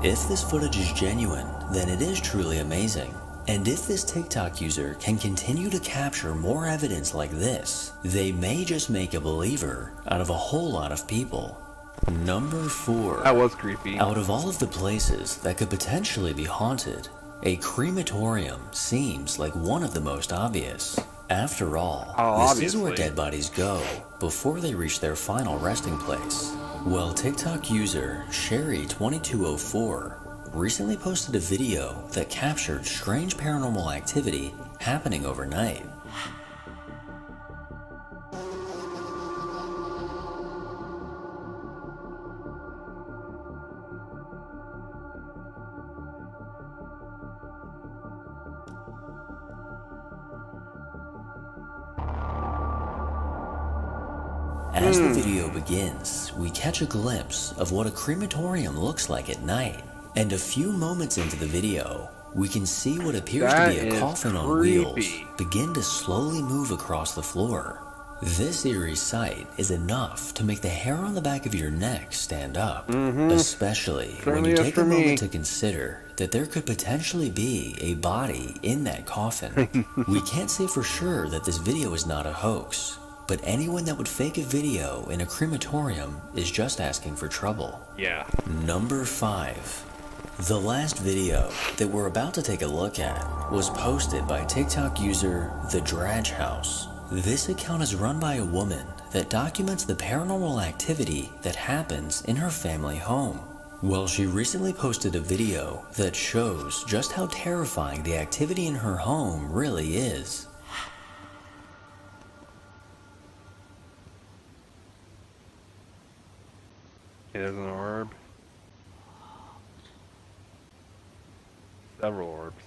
If this footage is genuine, then it is truly amazing. And if this TikTok user can continue to capture more evidence like this, they may just make a believer out of a whole lot of people. Number 4. That was creepy. Out of all of the places that could potentially be haunted, a crematorium seems like one of the most obvious. After all, this is where dead bodies go before they reach their final resting place. Well, TikTok user Sherry2204 recently posted a video that captured strange paranormal activity happening overnight. As the video begins, we catch a glimpse of what a crematorium looks like at night. And a few moments into the video, we can see what appears to be a coffin on wheels begin to slowly move across the floor. This eerie sight is enough to make the hair on the back of your neck stand up, especially when you take a moment to consider that there could potentially be a body in that coffin. We can't say for sure that this video is not a hoax, but anyone that would fake a video in a crematorium is just asking for trouble. Yeah. Number 5. The last video that we're about to take a look at was posted by TikTok user The Dradge House. This account is run by a woman that documents the paranormal activity that happens in her family home. Well, she recently posted a video that shows just how terrifying the activity in her home really is. Okay, there's an orb. Several orbs.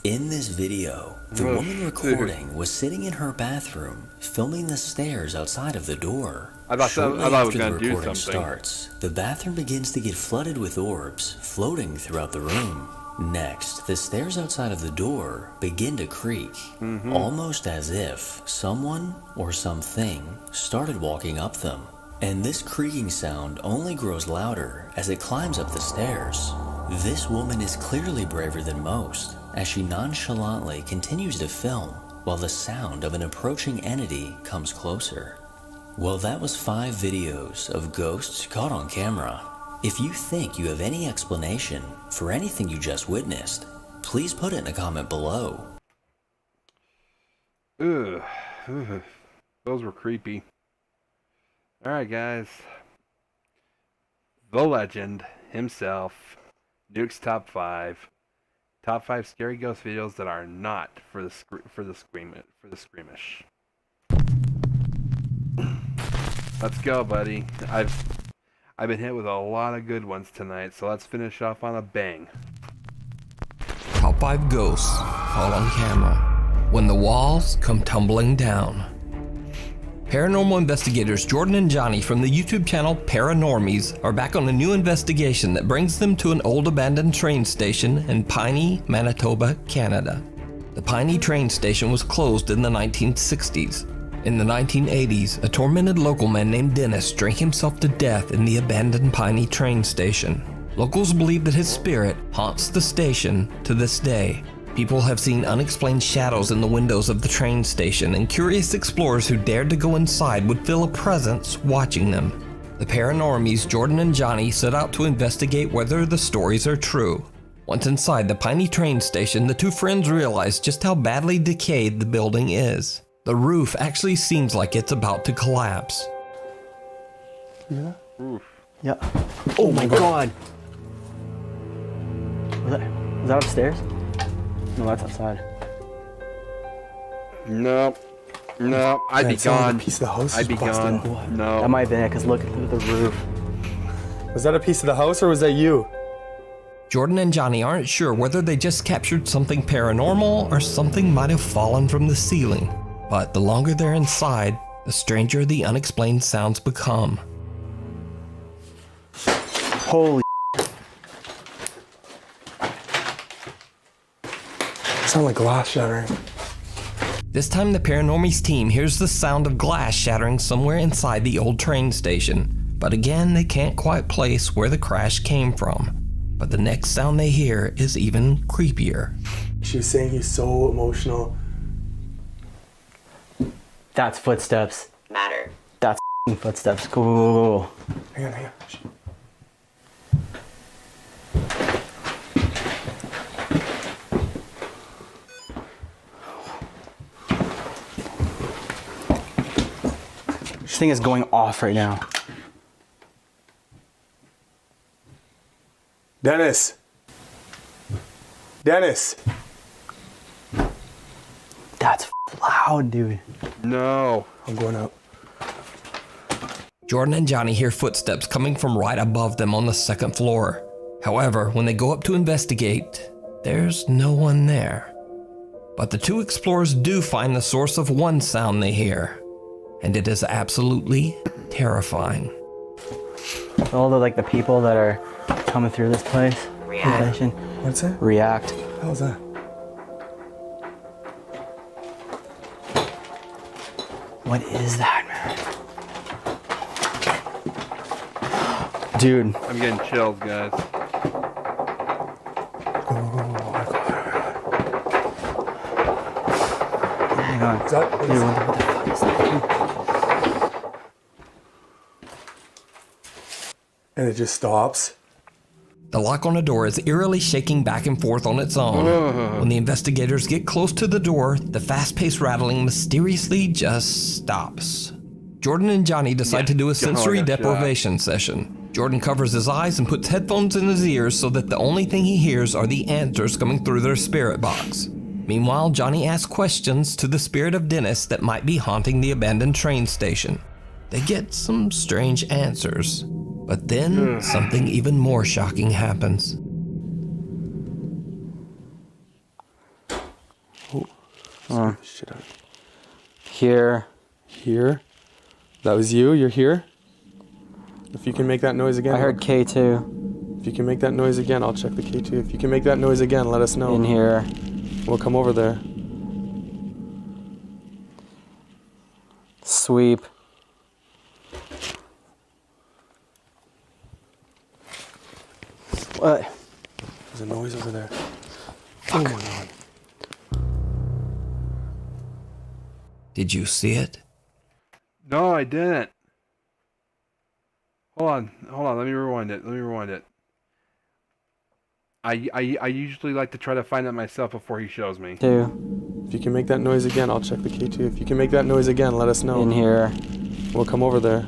In this video, the woman recording was sitting in her bathroom, filming the stairs outside of the door. Shortly after the recording starts, the bathroom begins to get flooded with orbs floating throughout the room. Next, the stairs outside of the door begin to creak, almost as if someone or something started walking up them. And this creaking sound only grows louder as it climbs up the stairs. This woman is clearly braver than most, as she nonchalantly continues to film while the sound of an approaching entity comes closer. Well, that was 5 videos of ghosts caught on camera. If you think you have any explanation for anything you just witnessed, please put it in a comment below. Ugh. Those were creepy. Alright guys. The legend himself. Nuke's top 5. Top 5 scary ghost videos that are not for the squeamish. Let's go, buddy. I've been hit with a lot of good ones tonight, so let's finish off on a bang. Top 5 ghosts caught on camera when the walls come tumbling down. Paranormal investigators Jordan and Johnny from the YouTube channel Paranormies are back on a new investigation that brings them to an old abandoned train station in Piney, Manitoba, Canada. The Piney train station was closed in the 1960s. In the 1980s, a tormented local man named Dennis drank himself to death in the abandoned Piney train station. Locals believe that his spirit haunts the station to this day. People have seen unexplained shadows in the windows of the train station, and curious explorers who dared to go inside would feel a presence watching them. The Paranormies Jordan and Johnny set out to investigate whether the stories are true. Once inside the Piney train station, the two friends realize just how badly decayed the building is. The roof actually seems like it's about to collapse. Yeah. Oof. Yeah. Oh my god. Was that upstairs? No, that's outside. No. No, I'd be gone. Piece of the house I'd be gone. No. That might have been it, because look at the roof. Was that a piece of the house or was that you? Jordan and Johnny aren't sure whether they just captured something paranormal or something might have fallen from the ceiling. But the longer they're inside, the stranger the unexplained sounds become. Holy Sound like glass shattering. This time the Paranormies team hears the sound of glass shattering somewhere inside the old train station. But again, they can't quite place where the crash came from. But the next sound they hear is even creepier. She was saying he's so emotional. That's footsteps. Matter. That's footsteps. Cool. Hang on. This thing is going off right now. Dennis! That's loud, dude. No. I'm going out. Jordan and Johnny hear footsteps coming from right above them on the second floor. However, when they go up to investigate, there's no one there. But the two explorers do find the source of one sound they hear, and it is absolutely terrifying. All the people that are coming through this place. React. What's that? React. How's that? What is that, man? Dude. I'm getting chills, guys. Hang on. Is that, Dude, what the fuck is that? And it just stops. The lock on the door is eerily shaking back and forth on its own. When the investigators get close to the door, the fast-paced rattling mysteriously just stops. Jordan and Johnny decide to do a sensory deprivation session. Jordan covers his eyes and puts headphones in his ears so that the only thing he hears are the answers coming through their spirit box. Meanwhile, Johnny asks questions to the spirit of Dennis that might be haunting the abandoned train station. They get some strange answers. But then, something even more shocking happens. Shit out. Here. Here? That was you? You're here? If you can make that noise again. I heard K2. If you can make that noise again, I'll check the K2. If you can make that noise again, let us know. In here. We'll come over there. Sweep. What? There's a noise over there. Oh my god. Did you see it? No, I didn't. Hold on. Let me rewind it. I usually like to try to find it myself before he shows me. Two. If you can make that noise again, I'll check the K2. If you can make that noise again, let us know. In here. We'll come over there.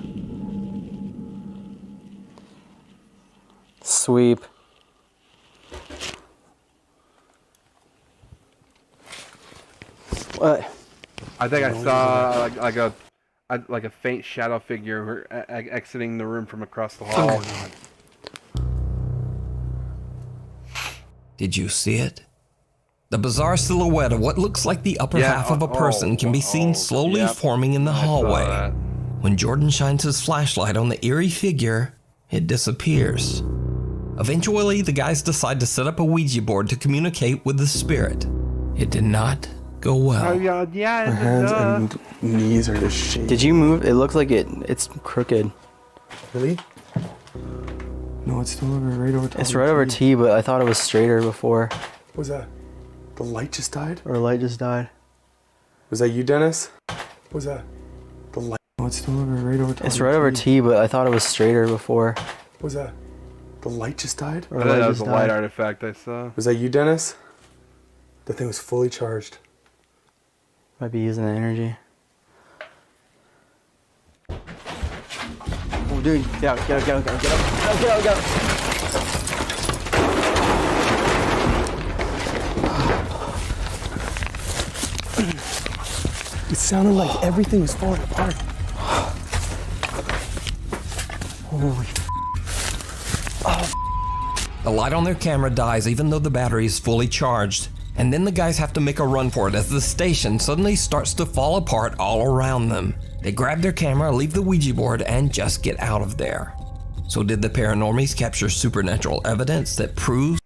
Sweep. What? I think I saw like a faint shadow figure exiting the room from across the hall. Oh, Did you see it? The bizarre silhouette of what looks like the upper half of a person can be seen slowly forming in the hallway. When Jordan shines his flashlight on the eerie figure, it disappears. Eventually, the guys decide to set up a Ouija board to communicate with the spirit. It did not go well. Oh god, yeah. My hands and knees are just shaking. Did you move? It looks like it's crooked. Really? No, it's still over right over top. It's right over T, but I thought it was straighter before. What was that? The light just died? Or light just died. Was that you, Dennis? What was that? The light. No, it's still over right over top. It's right over T, but I thought it was straighter before. What was that? The light just died? I thought that was a light artifact I saw. Was that you, Dennis? The thing was fully charged. Might be using the energy. Oh, dude, get up, get up, get up, get up, get up, get up, get up. It sounded like everything was falling apart. Holy. The light on their camera dies even though the battery is fully charged. And then the guys have to make a run for it as the station suddenly starts to fall apart all around them. They grab their camera, leave the Ouija board, and just get out of there. So did the paranormies capture supernatural evidence that proves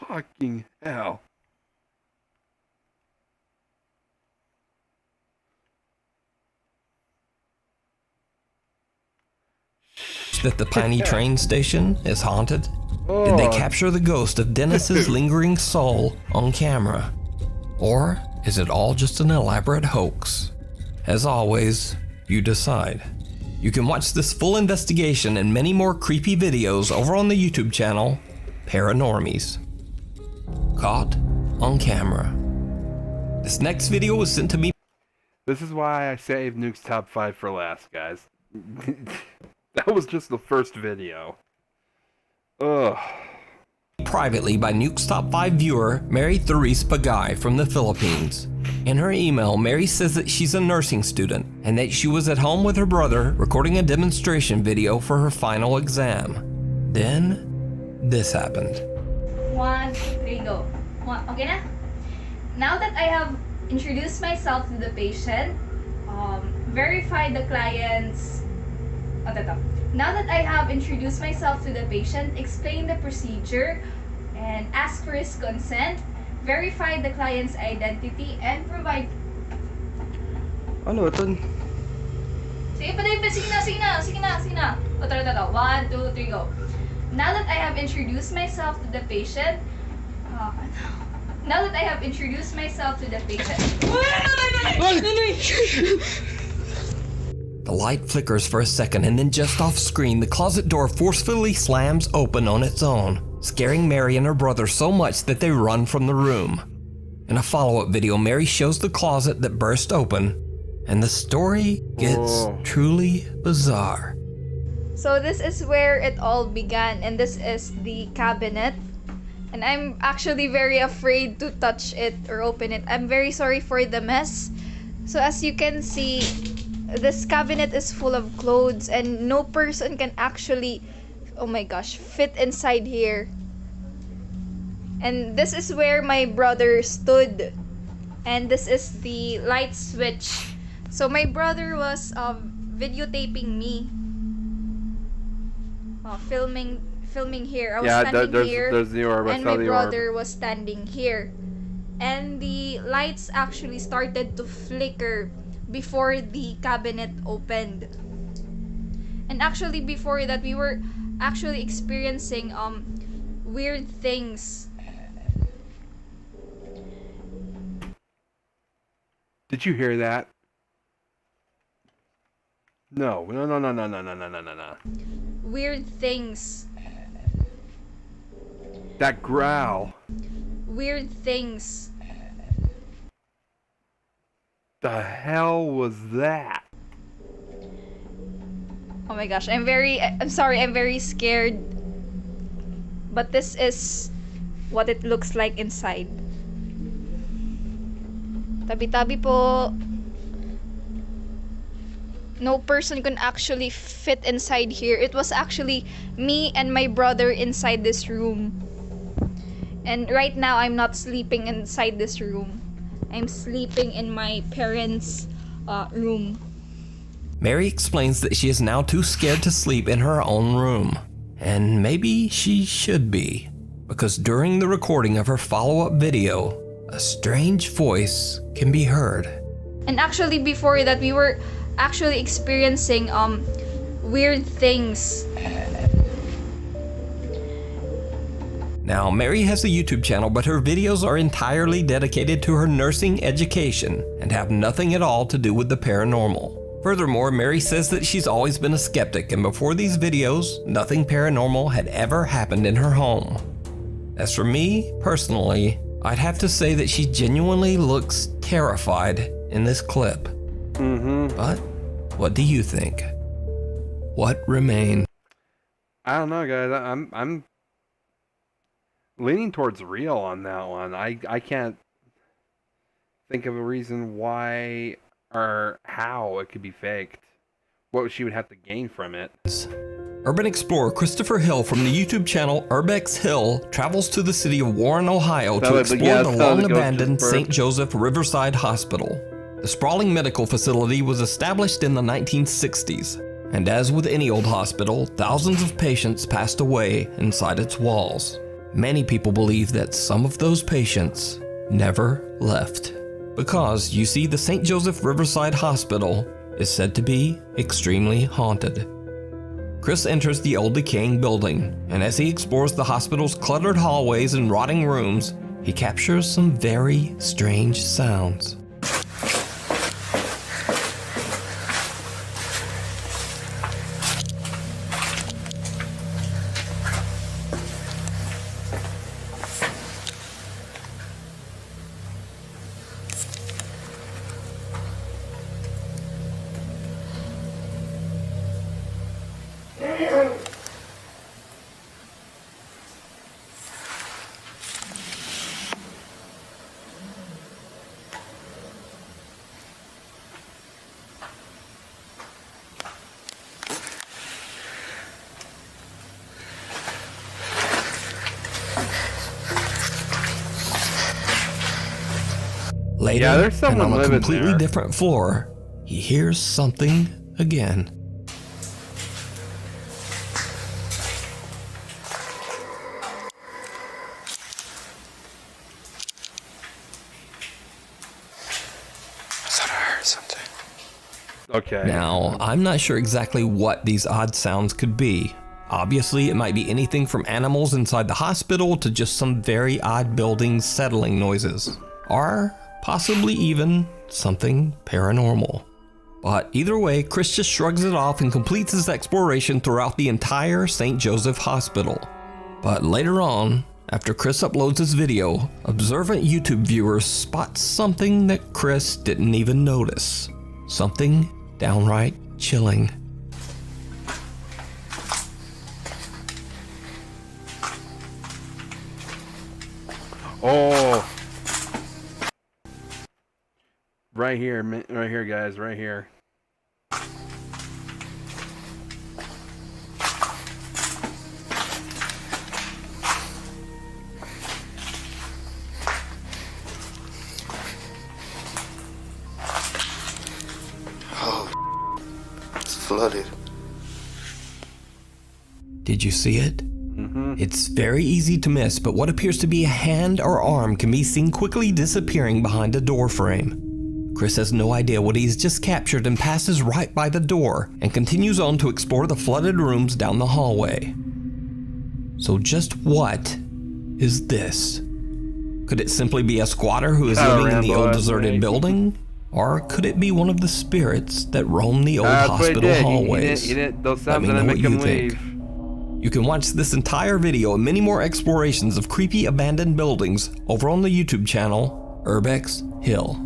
Fucking hell. that the Piney train station is haunted? Did they capture the ghost of Dennis's lingering soul on camera? Or is it all just an elaborate hoax? As always, you decide. You can watch this full investigation and many more creepy videos over on the YouTube channel, Paranormies. Caught on camera. This next video was sent to me. This is why I saved Nuke's top 5 for last, guys. That was just the first video. Ugh. Privately by Nuke's Top 5 viewer, Mary Therese Pagay from the Philippines. In her email, Mary says that she's a nursing student and that she was at home with her brother recording a demonstration video for her final exam. Then, this happened. 1, 2, 3, go. Okay na? Now that I have introduced myself to the patient, verified the client's... Now that I have introduced myself to the patient, explained the procedure, and asked for his consent, verified the client's identity, and provide... Ano ito? Sige pa, sige na. 1, 2, 3, go. Now that I have introduced myself to the patient, The light flickers for a second and then just off screen, the closet door forcefully slams open on its own, scaring Mary and her brother so much that they run from the room. In a follow-up video, Mary shows the closet that burst open, and the story gets truly bizarre. So this is where it all began, and this is the cabinet. And I'm actually very afraid to touch it or open it. I'm very sorry for the mess. So as you can see, this cabinet is full of clothes and no person can actually, oh my gosh, fit inside here. And this is where my brother stood. And this is the light switch. So my brother was videotaping me. Filming here. I was standing here, and my brother was standing here. And the lights actually started to flicker before the cabinet opened. And actually before that, we were actually experiencing weird things. Did you hear that? No. Weird things. That growl. Weird things. The hell was that? Oh my gosh, I'm sorry, I'm very scared. But this is what it looks like inside. Tabi-tabi po. No person can actually fit inside here. It was actually me and my brother inside this room. And right now, I'm not sleeping inside this room. I'm sleeping in my parents' room. Mary explains that she is now too scared to sleep in her own room. And maybe she should be, because during the recording of her follow-up video, a strange voice can be heard. And actually before that, we were actually experiencing weird things. Now, Mary has a YouTube channel, but her videos are entirely dedicated to her nursing education and have nothing at all to do with the paranormal. Furthermore, Mary says that she's always been a skeptic, and before these videos, nothing paranormal had ever happened in her home. As for me, personally, I'd have to say that she genuinely looks terrified in this clip. But what do you think? What remains? I don't know, guys. I'm leaning towards real on that one. I can't think of a reason why or how it could be faked. What she would have to gain from it. Urban explorer Christopher Hill from the YouTube channel Urbex Hill travels to the city of Warren, Ohio to explore the long-abandoned St. Joseph Riverside Hospital. The sprawling medical facility was established in the 1960s, and as with any old hospital, thousands of patients passed away inside its walls. Many people believe that some of those patients never left. Because, you see, the St. Joseph Riverside Hospital is said to be extremely haunted. Chris enters the old decaying building, and as he explores the hospital's cluttered hallways and rotting rooms, he captures some very strange sounds. Later, Yeah, there's someone and on a living completely there. different floor, he hears something again. Okay. Now, I'm not sure exactly what these odd sounds could be. Obviously, it might be anything from animals inside the hospital to just some very odd buildings settling noises. Or possibly even something paranormal. But either way, Chris just shrugs it off and completes his exploration throughout the entire St. Joseph Hospital. But later on, after Chris uploads his video, observant YouTube viewers spot something that Chris didn't even notice. Something downright chilling. Oh. Right here, guys, right here. Oh, it's flooded. Did you see it? It's very easy to miss, but what appears to be a hand or arm can be seen quickly disappearing behind a door frame. Chris has no idea what he's just captured and passes right by the door and continues on to explore the flooded rooms down the hallway. So just what is this? Could it simply be a squatter who is living in the old deserted building? Or could it be one of the spirits that roam the old hospital hallways? Those Let sounds me didn't know what make him you think. leave. You can watch this entire video and many more explorations of creepy abandoned buildings over on the YouTube channel Urbex Hill.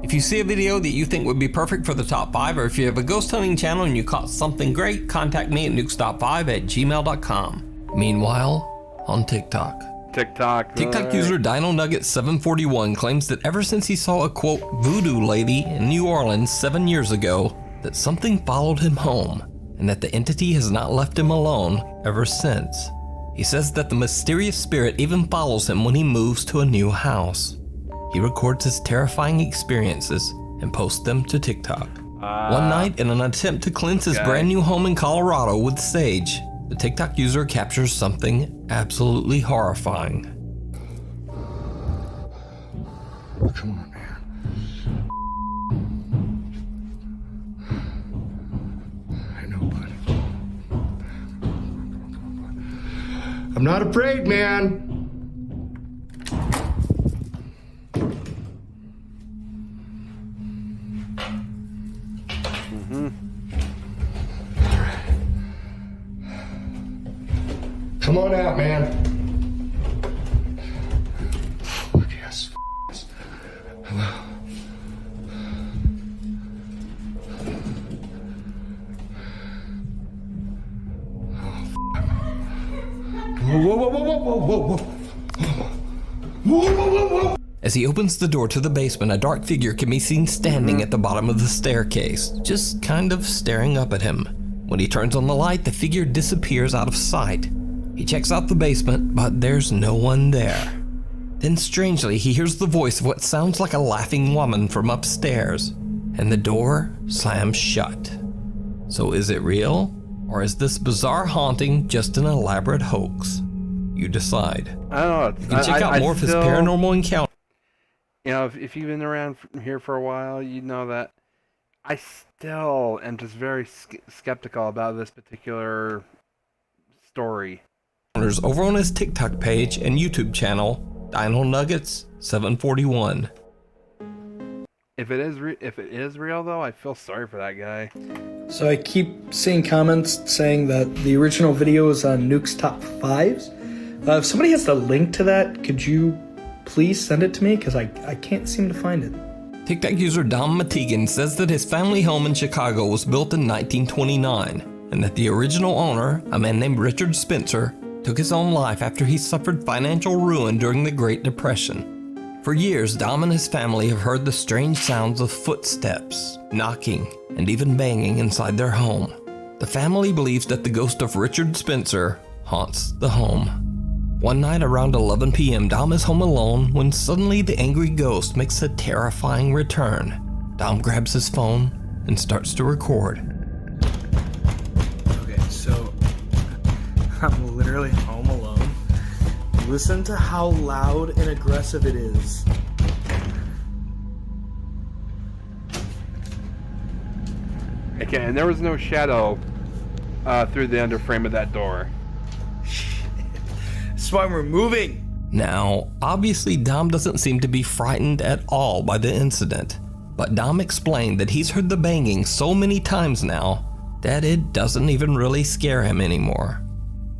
If you see a video that you think would be perfect for the top 5, or if you have a ghost hunting channel and you caught something great, contact me at nukestop5@gmail.com. Meanwhile, on TikTok. TikTok user Dino Nugget 741 claims that ever since he saw a quote voodoo lady in New Orleans 7 years ago, that something followed him home, and that the entity has not left him alone ever since. He says that the mysterious spirit even follows him when he moves to a new house. He records his terrifying experiences and posts them to TikTok. One night, in an attempt to cleanse his brand new home in Colorado with sage, the TikTok user captures something absolutely horrifying. Come on, man. I know, bud. I'm not afraid, man. Come on out, man. Yes. Hello. Whoa, whoa, whoa, whoa, whoa, whoa, whoa. Whoa, whoa, whoa, whoa. As he opens the door to the basement, a dark figure can be seen standing at the bottom of the staircase, just kind of staring up at him. When he turns on the light, the figure disappears out of sight. He checks out the basement, but there's no one there. Then strangely, he hears the voice of what sounds like a laughing woman from upstairs, and the door slams shut. So is it real? Or is this bizarre haunting just an elaborate hoax? You decide. I don't know. You can check out more of his paranormal encounter. You know, if you've been around here for a while, you know that I still am just very skeptical about this particular story. Over on his TikTok page and YouTube channel, Dino Nuggets 741. If it is real though, I feel sorry for that guy. So I keep seeing comments saying that the original video is on Nuke's Top 5s. If somebody has the link to that, could you please send it to me? Because I can't seem to find it. TikTok user Dom Matigan says that his family home in Chicago was built in 1929, and that the original owner, a man named Richard Spencer, took his own life after he suffered financial ruin during the Great Depression. For years, Dom and his family have heard the strange sounds of footsteps, knocking, and even banging inside their home. The family believes that the ghost of Richard Spencer haunts the home. One night around 11 p.m., Dom is home alone when suddenly the angry ghost makes a terrifying return. Dom grabs his phone and starts to record. Okay, so I'm literally home alone. Listen to how loud and aggressive it is. Okay, and there was no shadow through the underframe of that door. That's why we're moving. Now, obviously Dom doesn't seem to be frightened at all by the incident, but Dom explained that he's heard the banging so many times now that it doesn't even really scare him anymore.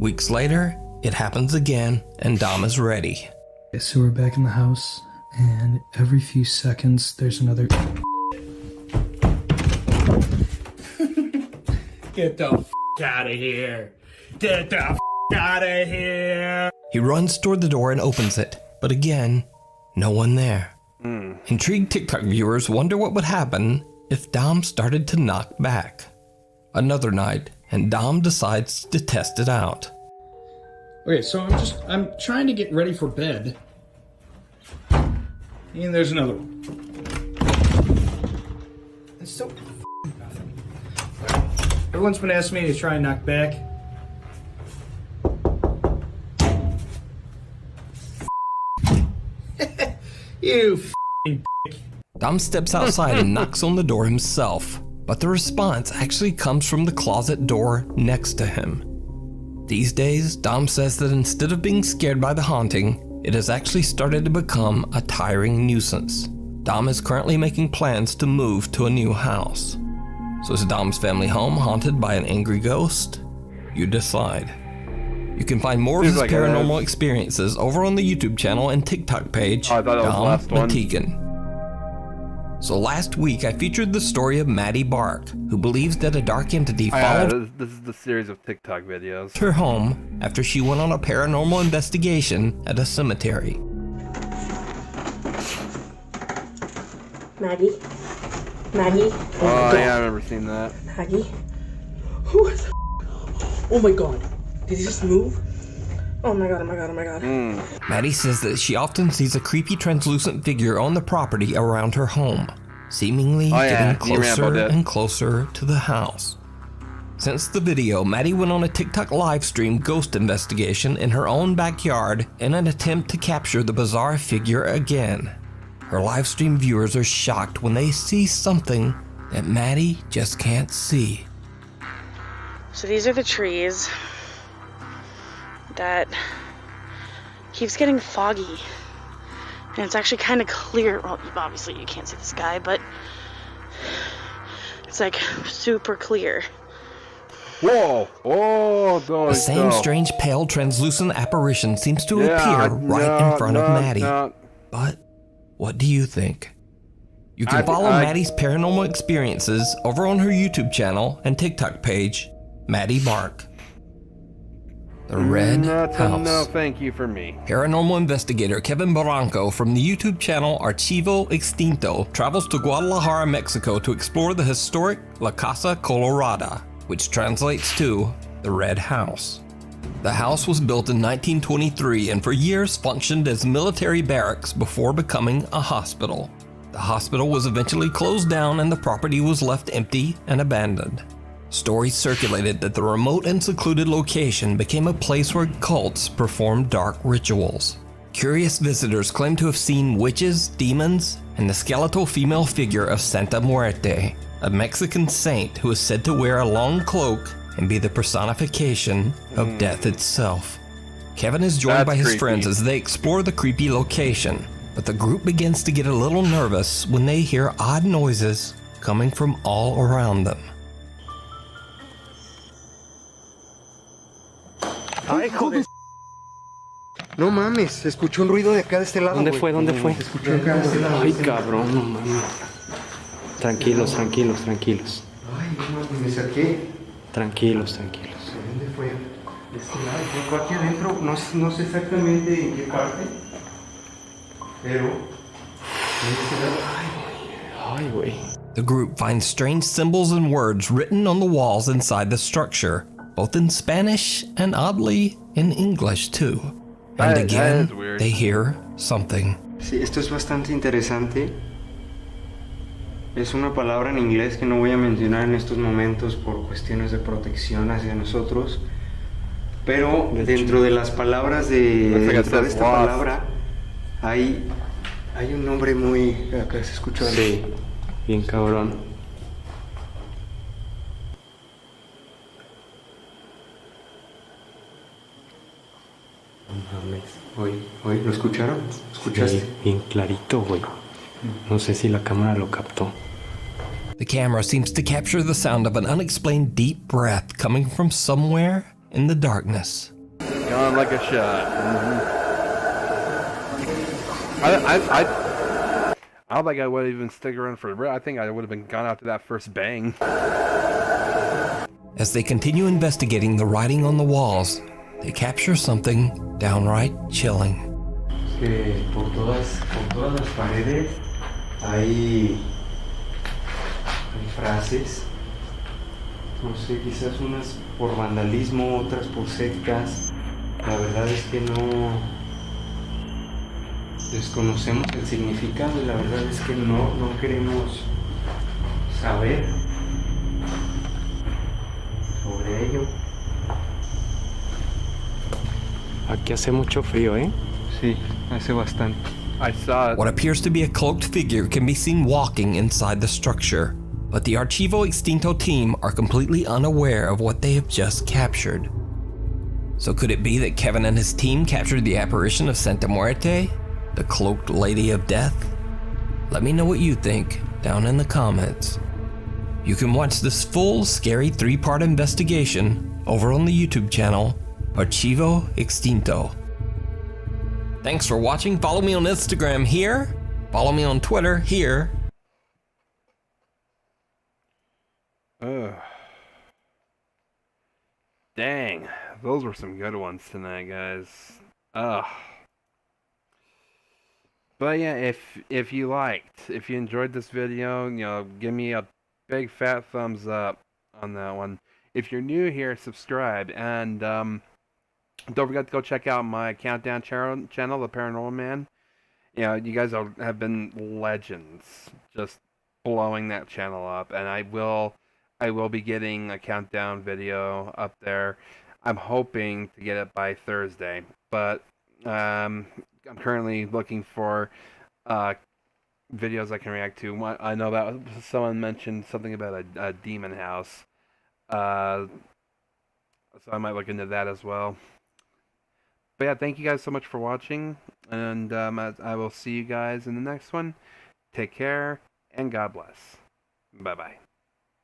Weeks later, it happens again, and Dom is ready. Okay, so we're back in the house, and every few seconds there's another... Get the f*** out of here! Get the f*** out of here! He runs toward the door and opens it, but again, no one there. Intrigued TikTok viewers wonder what would happen if Dom started to knock back. Another night, and Dom decides to test it out. Okay, so I'm trying to get ready for bed. And there's another one. It's so nothing. Everyone's been asking me to try and knock back. You f***ing dick. Dom steps outside and knocks on the door himself, but the response actually comes from the closet door next to him. These days, Dom says that instead of being scared by the haunting, it has actually started to become a tiring nuisance. Dom is currently making plans to move to a new house. So is Dom's family home haunted by an angry ghost? You decide. You can find more of his paranormal experiences over on the YouTube channel and TikTok page, Dom Matigan. So last week, I featured the story of Maddie Bark, who believes that a dark entity followed This is the series of TikTok videos. her home after she went on a paranormal investigation at a cemetery. Maggie? Maggie? Oh, yeah, I remember seeing that. Maggie? Who is the Oh my god. Did he just move? Oh my god, oh my god, oh my god. Maddie says that she often sees a creepy translucent figure on the property around her home, seemingly getting closer and closer to the house. Since the video, Maddie went on a TikTok live stream ghost investigation in her own backyard in an attempt to capture the bizarre figure again. Her live stream viewers are shocked when they see something that Maddie just can't see. So these are the trees that keeps getting foggy. And it's actually kind of clear. Well, obviously you can't see the sky, but it's like super clear. Whoa! Oh, The same strange pale translucent apparition seems to appear right in front of Maddie. But what do you think? You can follow Maddie's paranormal experiences over on her YouTube channel and TikTok page, Maddie Bark. The Red House. No, thank you for me. Paranormal investigator Kevin Barranco from the YouTube channel Archivo Extinto travels to Guadalajara, Mexico to explore the historic La Casa Colorada, which translates to the Red House. The house was built in 1923 and for years functioned as military barracks before becoming a hospital. The hospital was eventually closed down and the property was left empty and abandoned. Stories circulated that the remote and secluded location became a place where cults performed dark rituals. Curious visitors claim to have seen witches, demons, and the skeletal female figure of Santa Muerte, a Mexican saint who is said to wear a long cloak and be the personification of death itself. Kevin is joined by his friends as they explore the creepy location, but the group begins to get a little nervous when they hear odd noises coming from all around them. Ay, joder. No mames, se escuchó un ruido de acá de este lado. ¿Dónde fue? ¿Dónde fue? Se escuchó acá de este lado. Ay, cabrón, no mames. Tranquilos, tranquilos, tranquilos. Ay, no mames, me saqué. Tranquilos, tranquilos. ¿Dónde fue? De este lado, fue aquí adentro, no sé exactamente en qué parte, pero de este lado. Ay, güey. The group finds strange symbols and words written on the walls inside the structure, both in Spanish and oddly in English too. And again, they hear something. Sí, esto es bastante interesante. Es una palabra en inglés que no voy a mencionar en estos momentos por cuestiones de protección hacia nosotros. Pero dentro de las palabras de esta palabra hay un nombre muy... Acá se escucha. Sí, bien cabrón. Oye, ¿lo escucharon? ¿Escuchaste? Sí, bien clarito, güey. No sé si la cámara lo captó. The camera seems to capture the sound of an unexplained deep breath coming from somewhere in the darkness. Gone like a shot. I don't think I would even stick around for a bit. I think I would have been gone after that first bang. As they continue investigating the writing on the walls, they capture something downright chilling. Es que por todas las paredes hay frases. No sé, quizás unas por vandalismo, otras por sectas. La verdad es que no desconocemos el significado y la verdad es que no queremos saber sobre ello. Aquí hace mucho frío, ¿eh? Sí, hace bastante. I saw it. What appears to be a cloaked figure can be seen walking inside the structure, but the Archivo Extinto team are completely unaware of what they have just captured. So could it be that Kevin and his team captured the apparition of Santa Muerte, the cloaked lady of death? Let me know what you think down in the comments. You can watch this full scary 3-part investigation over on the YouTube channel Archivo Extinto. Thanks for watching. Follow me on Instagram here. Follow me on Twitter here. Dang, those were some good ones tonight, guys. Ugh. But yeah, if you enjoyed this video, give me a big fat thumbs up on that one. If you're new here, subscribe, and don't forget to go check out my countdown channel, The Paranormal Man. You guys have been legends, just blowing that channel up, and I will be getting a countdown video up there. I'm hoping to get it by Thursday, but I'm currently looking for videos I can react to. I know that someone mentioned something about a demon house, so I might look into that as well. But yeah, thank you guys so much for watching, and I will see you guys in the next one. Take care, and God bless. Bye-bye.